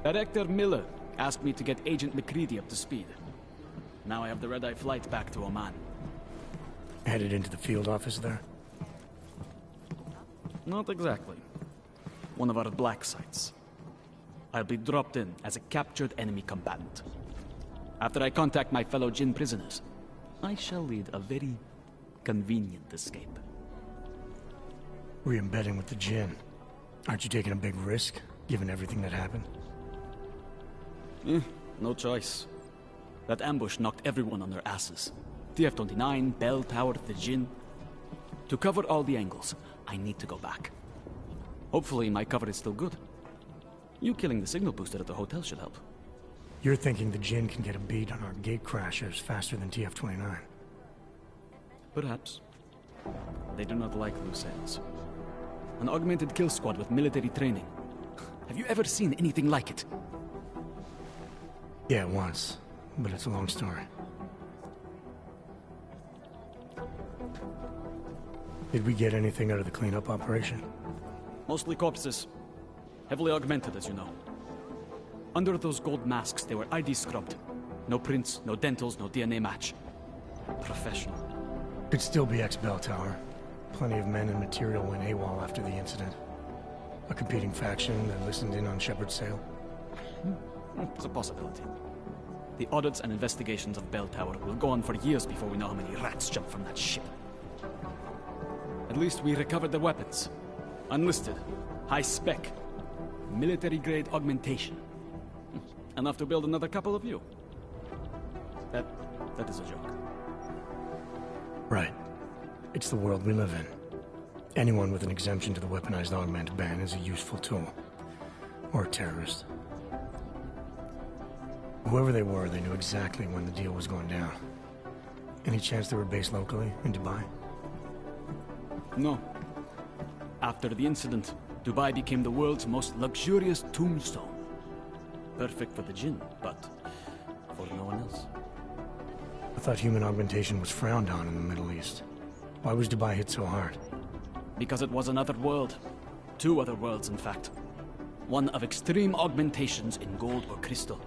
Director Miller asked me to get Agent McCready up to speed. Now I have the red-eye flight back to Oman. Headed into the field office there? Not exactly. One of our black sites. I'll be dropped in as a captured enemy combatant. After I contact my fellow Jinn prisoners, I shall lead a very convenient escape. Re-embedding with the Jinn. Aren't you taking a big risk, given everything that happened? No choice. That ambush knocked everyone on their asses. TF-29, Bell Tower, the Jinn. To cover all the angles, I need to go back. Hopefully my cover is still good. You killing the signal booster at the hotel should help. You're thinking the Jinn can get a beat on our gate crashers faster than TF-29? Perhaps. They do not like loose ends. An augmented kill squad with military training. Have you ever seen anything like it? Yeah, once. But it's a long story. Did we get anything out of the cleanup operation? Mostly corpses. Heavily augmented, as you know. Under those gold masks, they were ID scrubbed. No prints, no dentals, no DNA match. Professional. Could still be ex-Bell Tower. Plenty of men and material went AWOL after the incident. A competing faction that listened in on Shepard's sale. It's a possibility. The audits and investigations of Bell Tower will go on for years before we know how many rats jumped from that ship. At least we recovered the weapons. Unlisted. High spec. Military-grade augmentation. Enough to build another couple of you. That is a joke. Right. It's the world we live in. Anyone with an exemption to the weaponized augment ban is a useful tool. Or a terrorist. Whoever they were, they knew exactly when the deal was going down. Any chance they were based locally, in Dubai? No. After the incident, Dubai became the world's most luxurious tombstone. Perfect for the Jinn, but for no one else. I thought human augmentation was frowned on in the Middle East. Why was Dubai hit so hard? Because it was another world. Two other worlds, in fact. One of extreme augmentations in gold or crystal,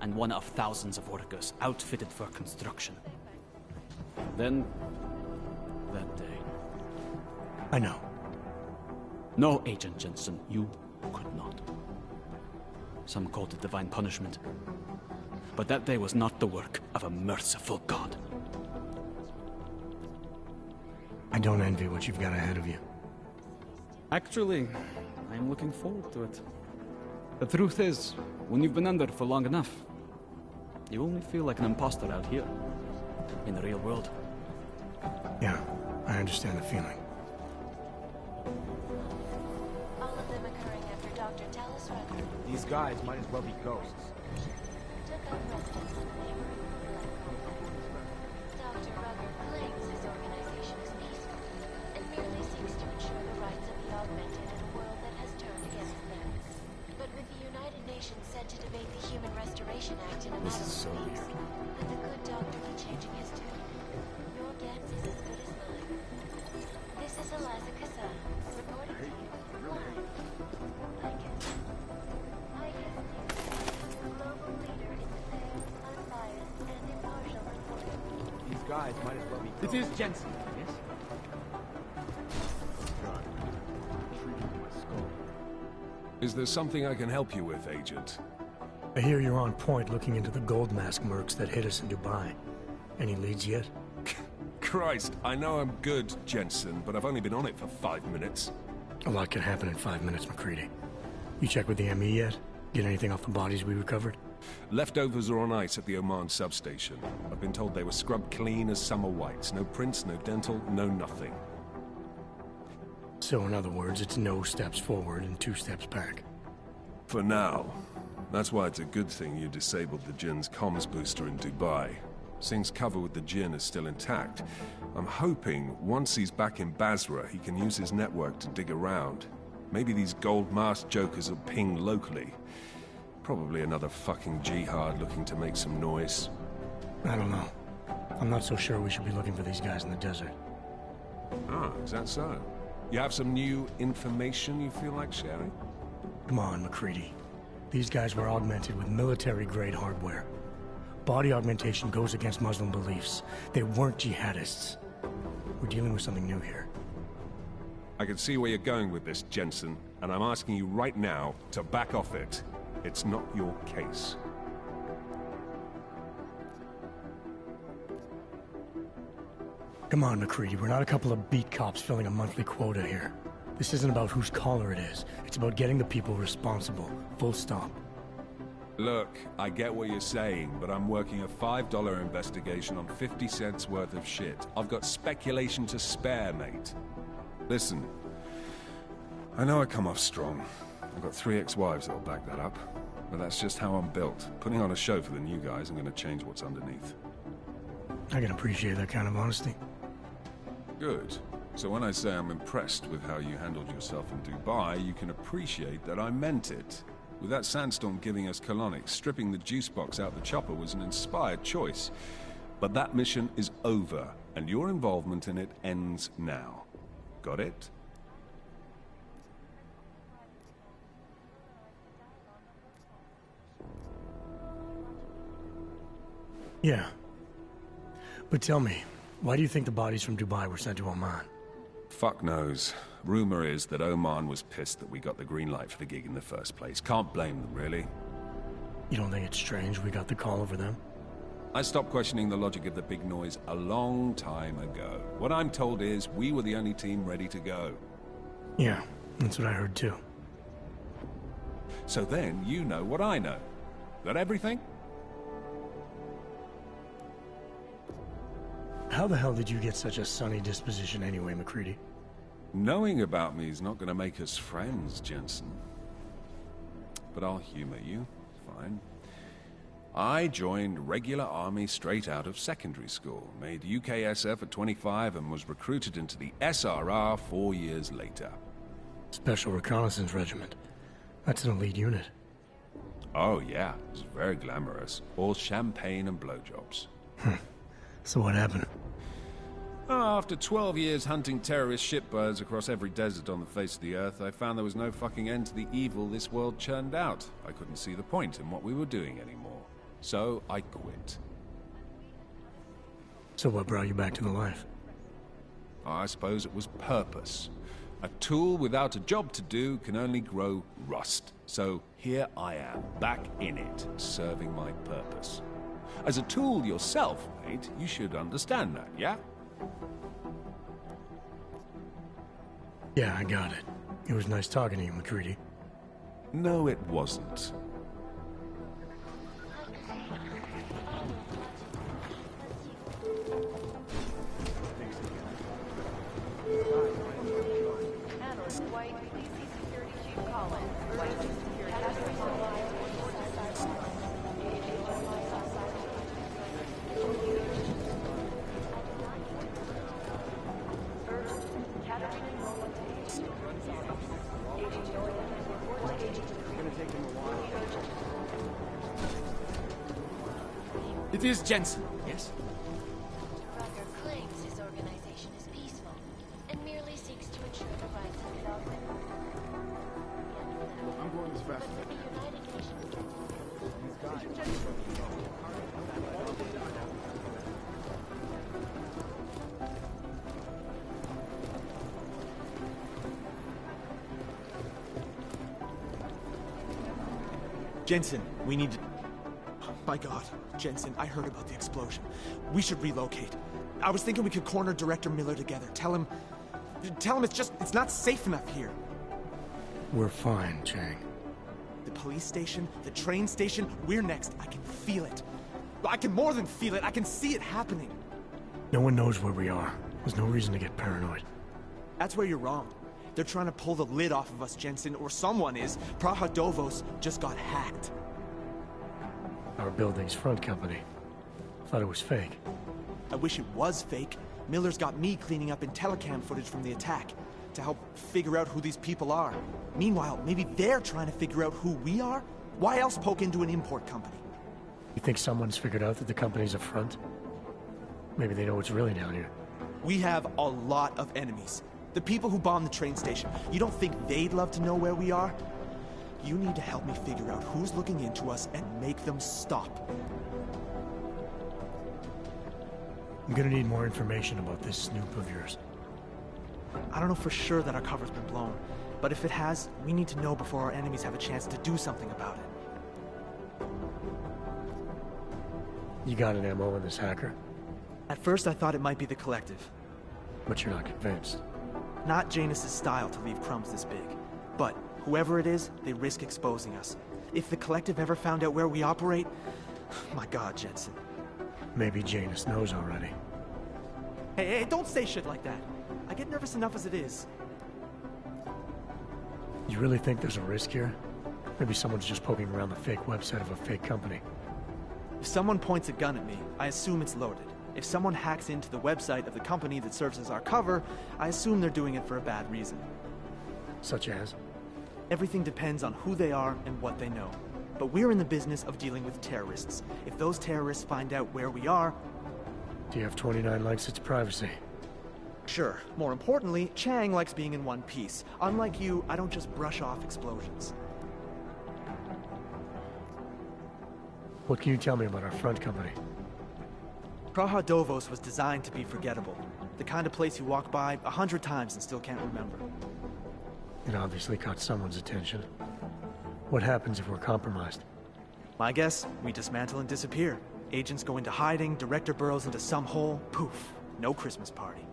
and one of thousands of workers outfitted for construction. Then, that day... I know. No, Agent Jensen, you could not. Some called it divine punishment. But that day was not the work of a merciful God. I don't envy what you've got ahead of you. Actually, I'm looking forward to it. The truth is, when you've been under for long enough, you only feel like an imposter out here, in the real world. Yeah, I understand the feeling. All of them occurring after Dr. Dallas Rucker These guys might as well be ghosts. took up residence in the neighboring Black Compound. Dr. Rucker claims his organization is peaceful and merely seeks to ensure the rights of the augmented in a world that has turned against them. But with the United Nations said to debate the Human Restoration Act in a matter of weeks, could the good doctor be changing his tune? Your guess is as good as mine. This is Eliza Kassan, reporting to you live. I guess the global leader in the fair, unbiased, and impartial reporting. These guys might as well be It is Jensen, yes? Is there something I can help you with, Agent? I hear you're on point looking into the gold mask mercs that hit us in Dubai. Any leads yet? Christ, I know I'm good, Jensen, but I've only been on it for 5 minutes. A lot can happen in 5 minutes, McCready. You check with the ME yet? Get anything off the bodies we recovered? Leftovers are on ice at the Oman substation. I've been told they were scrubbed clean as summer whites. No prints, no dental, no nothing. So in other words, it's no steps forward and 2 steps back. For now. That's why it's a good thing you disabled the Jinn's comms booster in Dubai. Since cover with the Jinn is still intact, I'm hoping once he's back in Basra, he can use his network to dig around. Maybe these gold-masked jokers will ping locally. Probably another fucking jihad looking to make some noise. I don't know. I'm not so sure we should be looking for these guys in the desert. Ah, is that so? You have some new information you feel like sharing? Come on, McCready. These guys were augmented with military-grade hardware. Body augmentation goes against Muslim beliefs. They weren't jihadists. We're dealing with something new here. I can see where you're going with this, Jensen, and I'm asking you right now to back off it. It's not your case. Come on, McCready. We're not a couple of beat cops filling a monthly quota here. This isn't about whose collar it is. It's about getting the people responsible. Full stop. Look, I get what you're saying, but I'm working a $5 investigation on 50 cents worth of shit. I've got speculation to spare, mate. Listen, I know I come off strong. I've got 3 ex-wives that'll back that up. But that's just how I'm built. Putting on a show for the new guys, I'm gonna change what's underneath. I can appreciate that kind of honesty. Good. So when I say I'm impressed with how you handled yourself in Dubai, you can appreciate that I meant it. With that sandstorm giving us colonics, stripping the juice box out the chopper was an inspired choice. But that mission is over, and your involvement in it ends now. Got it? Yeah. But tell me, why do you think the bodies from Dubai were sent to Oman? Fuck knows. Rumor is that Oman was pissed that we got the green light for the gig in the first place. Can't blame them, really. You don't think it's strange we got the call over them? I stopped questioning the logic of the big noise a long time ago. What I'm told is we were the only team ready to go. Yeah, that's what I heard too. So then you know what I know. That everything? How the hell did you get such a sunny disposition anyway, McCready? Knowing about me is not going to make us friends, Jensen. But I'll humor you. Fine. I joined regular army straight out of secondary school, made UKSF at 25 and was recruited into the SRR 4 years later. Special Reconnaissance Regiment. That's an elite unit. Oh yeah, it was very glamorous. All champagne and blowjobs. So what happened? After 12 years hunting terrorist shitbirds across every desert on the face of the earth, I found there was no fucking end to the evil this world churned out. I couldn't see the point in what we were doing anymore. So I quit. So what brought you back to the life? I suppose it was purpose. A tool without a job to do can only grow rust. So here I am, back in it, serving my purpose. As a tool yourself, mate, you should understand that, yeah? Yeah, I got it. It was nice talking to you, McCready. No, it wasn't. It is Jensen, yes? Rucker claims his organization is peaceful and merely seeks to ensure the rights of the augmented. I'm going as fast as I can. Jensen, we need to... My God, Jensen, I heard about the explosion. We should relocate. I was thinking we could corner Director Miller together. Tell him it's not safe enough here. We're fine, Chang. The police station, the train station, we're next. I can feel it. I can more than feel it. I can see it happening. No one knows where we are. There's no reason to get paranoid. That's where you're wrong. They're trying to pull the lid off of us, Jensen, or someone is. Praha Dovos just got hacked. Our building's front company. Thought it was fake. I wish it was fake. Miller's got me cleaning up IntelliCam footage from the attack to help figure out who these people are. Meanwhile, maybe they're trying to figure out who we are? Why else poke into an import company? You think someone's figured out that the company's a front? Maybe they know what's really down here. We have a lot of enemies. The people who bombed the train station. You don't think they'd love to know where we are? You need to help me figure out who's looking into us and make them stop. I'm gonna need more information about this snoop of yours. I don't know for sure that our cover's been blown, but if it has, we need to know before our enemies have a chance to do something about it. You got an MO in this hacker? At first I thought it might be the Collective. But you're not convinced? Not Janus's style to leave crumbs this big. But whoever it is, they risk exposing us. If the Collective ever found out where we operate... My God, Jensen. Maybe Janus knows already. Hey, don't say shit like that. I get nervous enough as it is. You really think there's a risk here? Maybe someone's just poking around the fake website of a fake company. If someone points a gun at me, I assume it's loaded. If someone hacks into the website of the company that serves as our cover, I assume they're doing it for a bad reason. Such as? Everything depends on who they are and what they know. But we're in the business of dealing with terrorists. If those terrorists find out where we are... TF-29 likes its privacy. Sure. More importantly, Chang likes being in one piece. Unlike you, I don't just brush off explosions. What can you tell me about our front company? Praha Dovos was designed to be forgettable. The kind of place you walk by 100 times and still can't remember. It obviously caught someone's attention. What happens if we're compromised? My guess, we dismantle and disappear. Agents go into hiding, director burrows into some hole, poof, no Christmas party.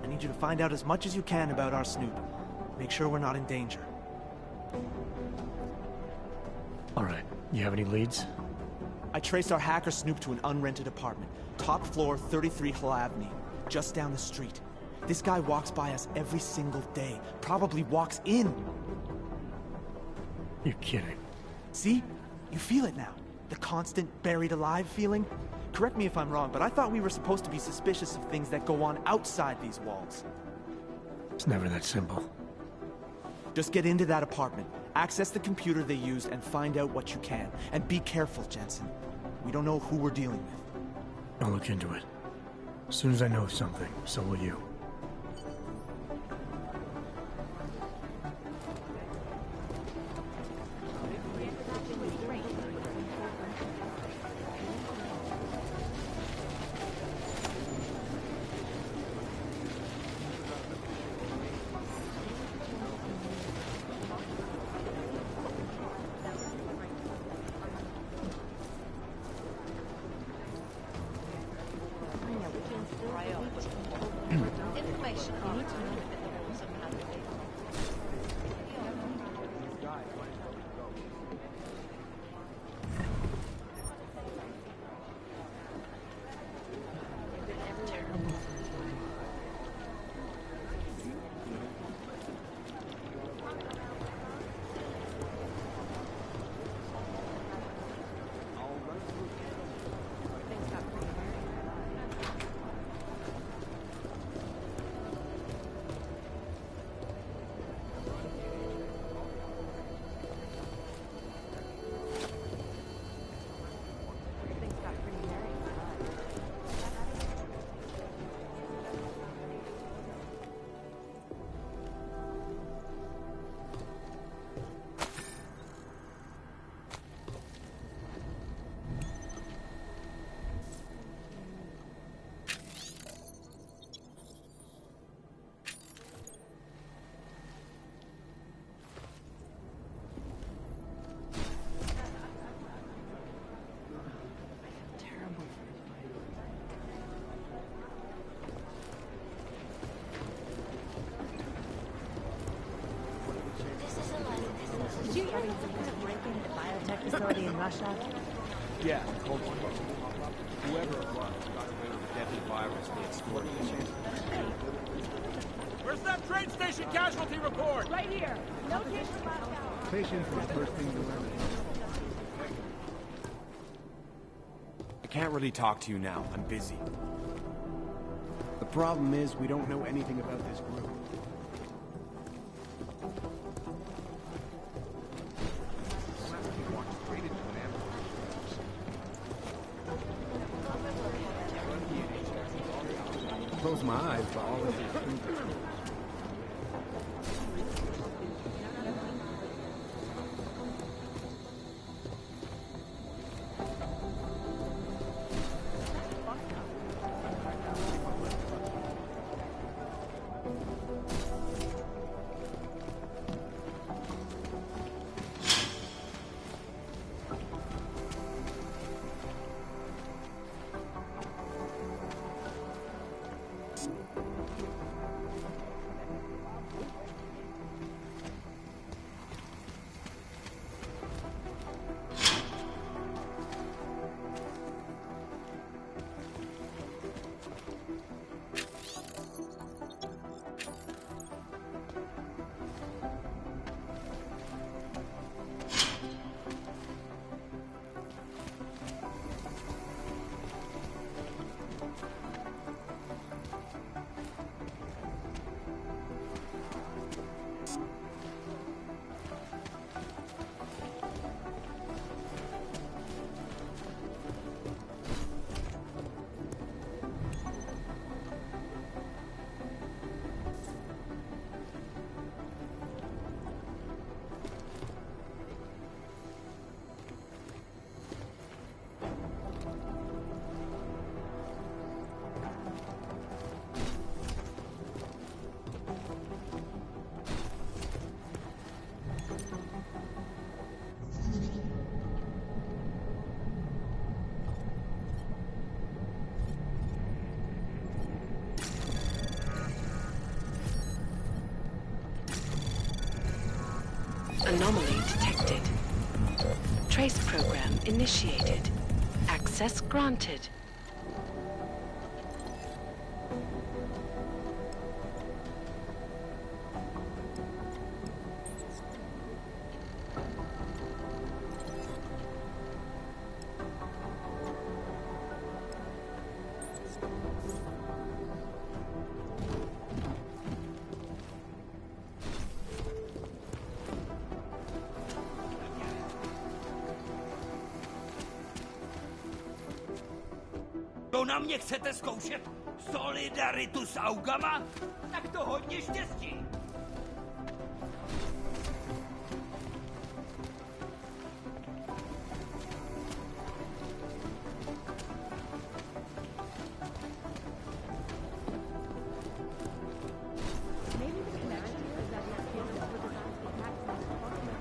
I need you to find out as much as you can about our snoop. Make sure we're not in danger. All right, you have any leads? I traced our hacker snoop to an unrented apartment. Top floor, 33 Hill Avenue, just down the street. This guy walks by us every single day. Probably walks in. You're kidding. See? You feel it now. The constant buried alive feeling. Correct me if I'm wrong, but I thought we were supposed to be suspicious of things that go on outside these walls. It's never that simple. Just get into that apartment, access the computer they used, and find out what you can. And be careful, Jensen. We don't know who we're dealing with. I'll look into it. As soon as I know something, so will you. Did you hear there was a break-in at a biotech facility in Russia? Yeah, cold one. Whoever it was got away with a deadly virus they exported. Where's that train station casualty report? Right here. No case for Moscow. Patience is the first thing to learn. I can't really talk to you now. I'm busy. The problem is we don't know anything about this group. close my eyes, but all of these things are closed. Anomaly detected. Trace program initiated. Access granted. To na mě chcete zkoušet solidaritu s augama? Tak to hodně štěstí.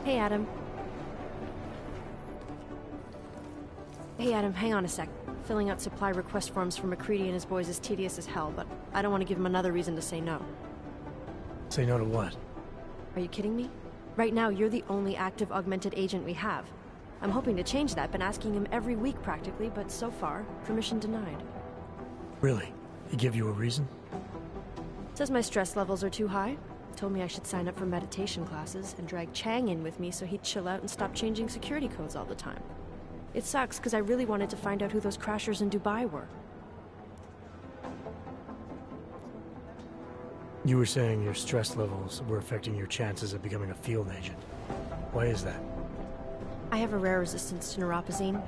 Hey, Adam. Hey, Adam, hang on a sec. Filling out supply request forms for McCready and his boys is tedious as hell, but I don't want to give him another reason to say no. Say no to what? Are you kidding me? Right now, you're the only active augmented agent we have. I'm hoping to change that, been asking him every week practically, but so far, permission denied. Really? He give you a reason? Says my stress levels are too high. Told me I should sign up for meditation classes and drag Chang in with me so he'd chill out and stop changing security codes all the time. It sucks, because I really wanted to find out who those crashers in Dubai were. You were saying your stress levels were affecting your chances of becoming a field agent. Why is that? I have a rare resistance to neuropazine.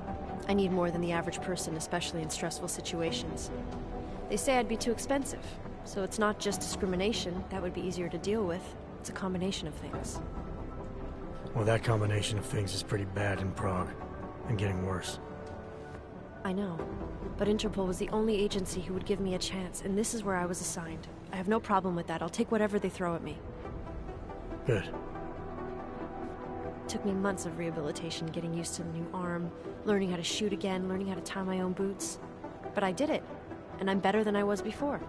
I need more than the average person, especially in stressful situations. They say I'd be too expensive, so it's not just discrimination. That would be easier to deal with. It's a combination of things. Well, that combination of things is pretty bad in Prague. And getting worse. I know. But Interpol was the only agency who would give me a chance, and this is where I was assigned. I have no problem with that. I'll take whatever they throw at me. Good. It took me months of rehabilitation, getting used to the new arm, learning how to shoot again, learning how to tie my own boots. But I did it, and I'm better than I was before.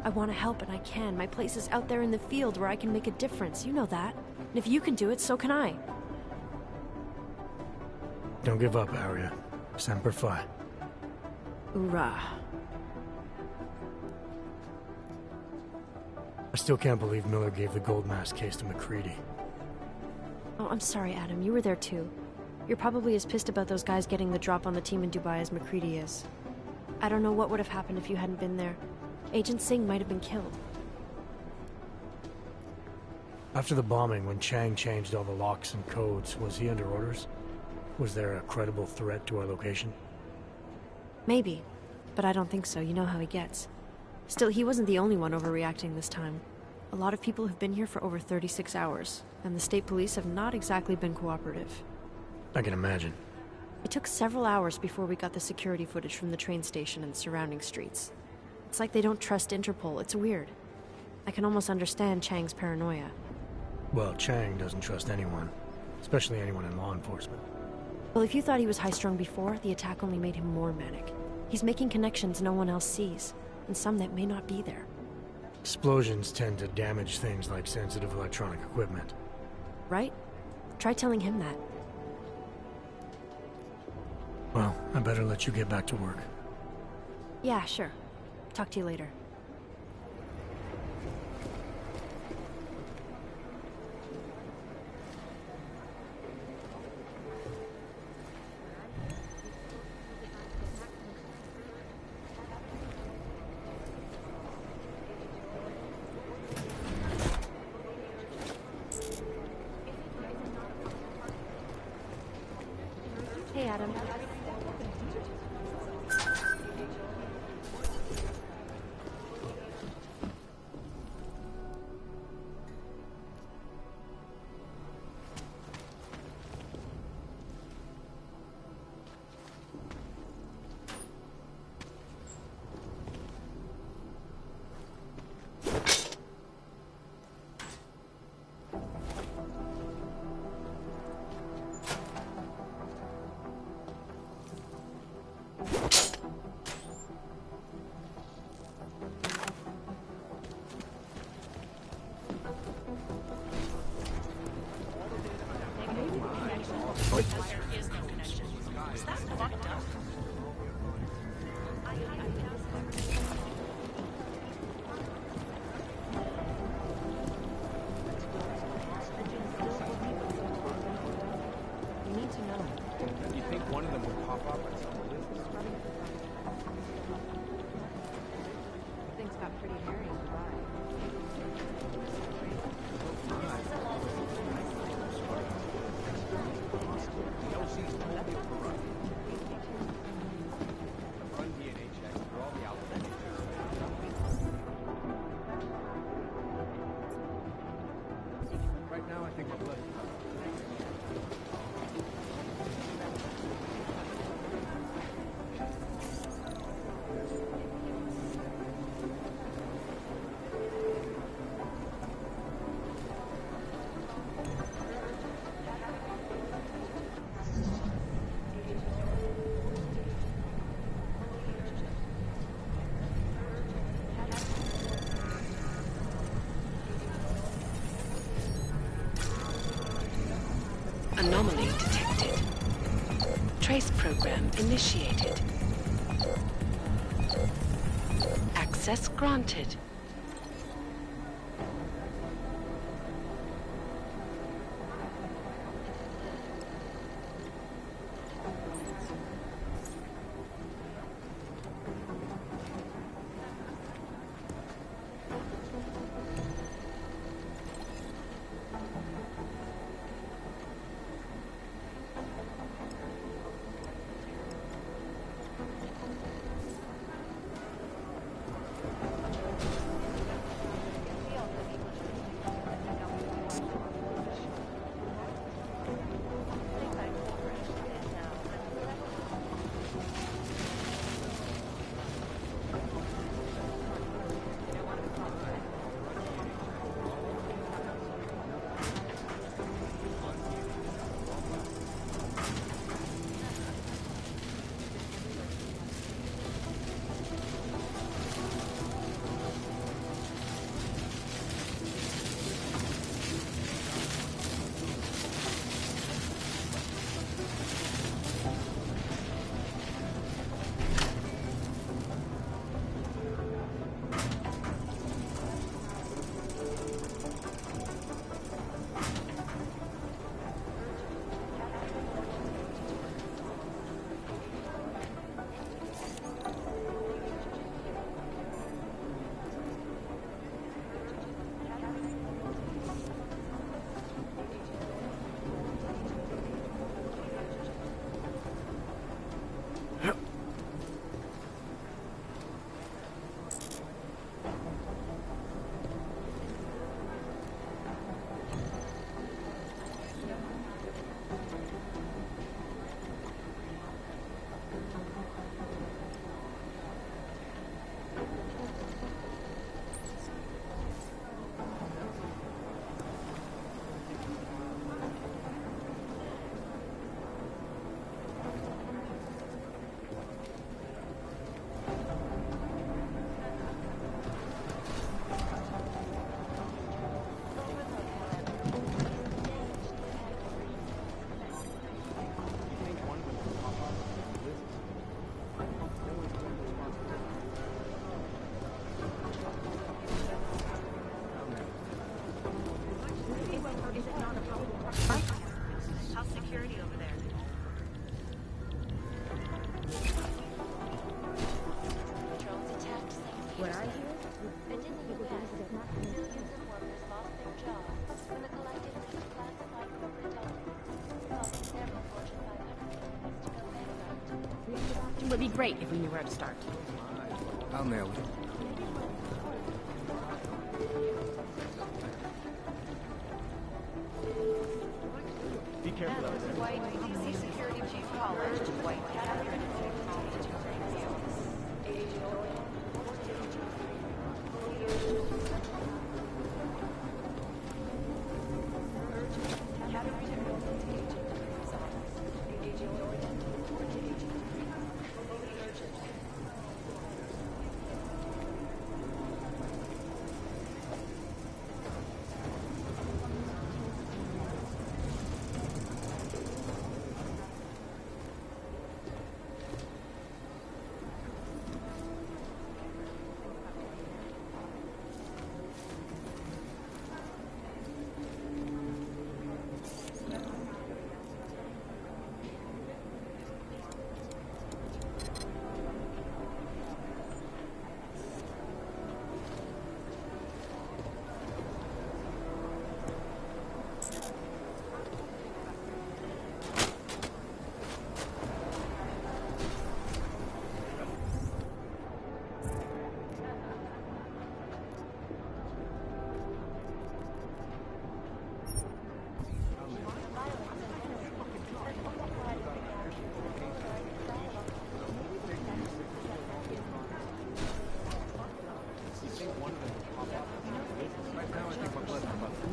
I want to help, and I can. My place is out there in the field where I can make a difference. You know that. And if you can do it, so can I. Don't give up, Arya. Semper Fi. Hoorah. I still can't believe Miller gave the gold mask case to McCready. Oh, I'm sorry, Adam. You were there too. You're probably as pissed about those guys getting the drop on the team in Dubai as McCready is. I don't know what would have happened if you hadn't been there. Agent Singh might have been killed. After the bombing, when Chang changed all the locks and codes, was he under orders? Was there a credible threat to our location? Maybe, but I don't think so. You know how he gets. Still, he wasn't the only one overreacting this time. A lot of people have been here for over 36 hours, and the state police have not exactly been cooperative. I can imagine. It took several hours before we got the security footage from the train station and surrounding streets. It's like they don't trust Interpol. It's weird. I can almost understand Chang's paranoia. Well, Chang doesn't trust anyone, especially anyone in law enforcement. Well, if you thought he was high-strung before, the attack only made him more manic. He's making connections no one else sees, and some that may not be there. Explosions tend to damage things like sensitive electronic equipment. Right? Try telling him that. Well, I better let you get back to work. Yeah, sure. Talk to you later. Hey, Adam. Anomaly detected. Trace program initiated. Access granted. And in the US, millions of workers lost their jobs when the collective declassified corporate documents, causing several Fortune 500 companies to go bankrupt. It would be great if we knew where to start. I'll nail it. Be careful out there. White DC Security Chief College to White Catherine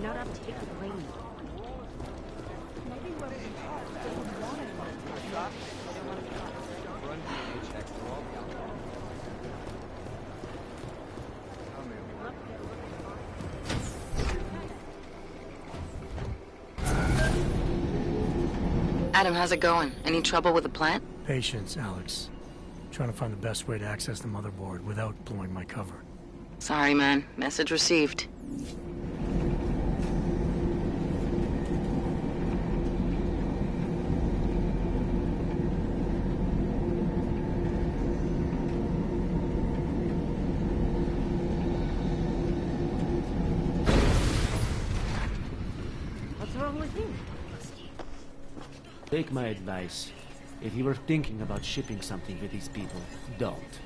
Not up to take the blame. Adam, how's it going? Any trouble with the plant? Patience, Alex. Trying to find the best way to access the motherboard without blowing my cover. Sorry, man. Message received. What's wrong with you? Take my advice. If you were thinking about shipping something with these people, don't.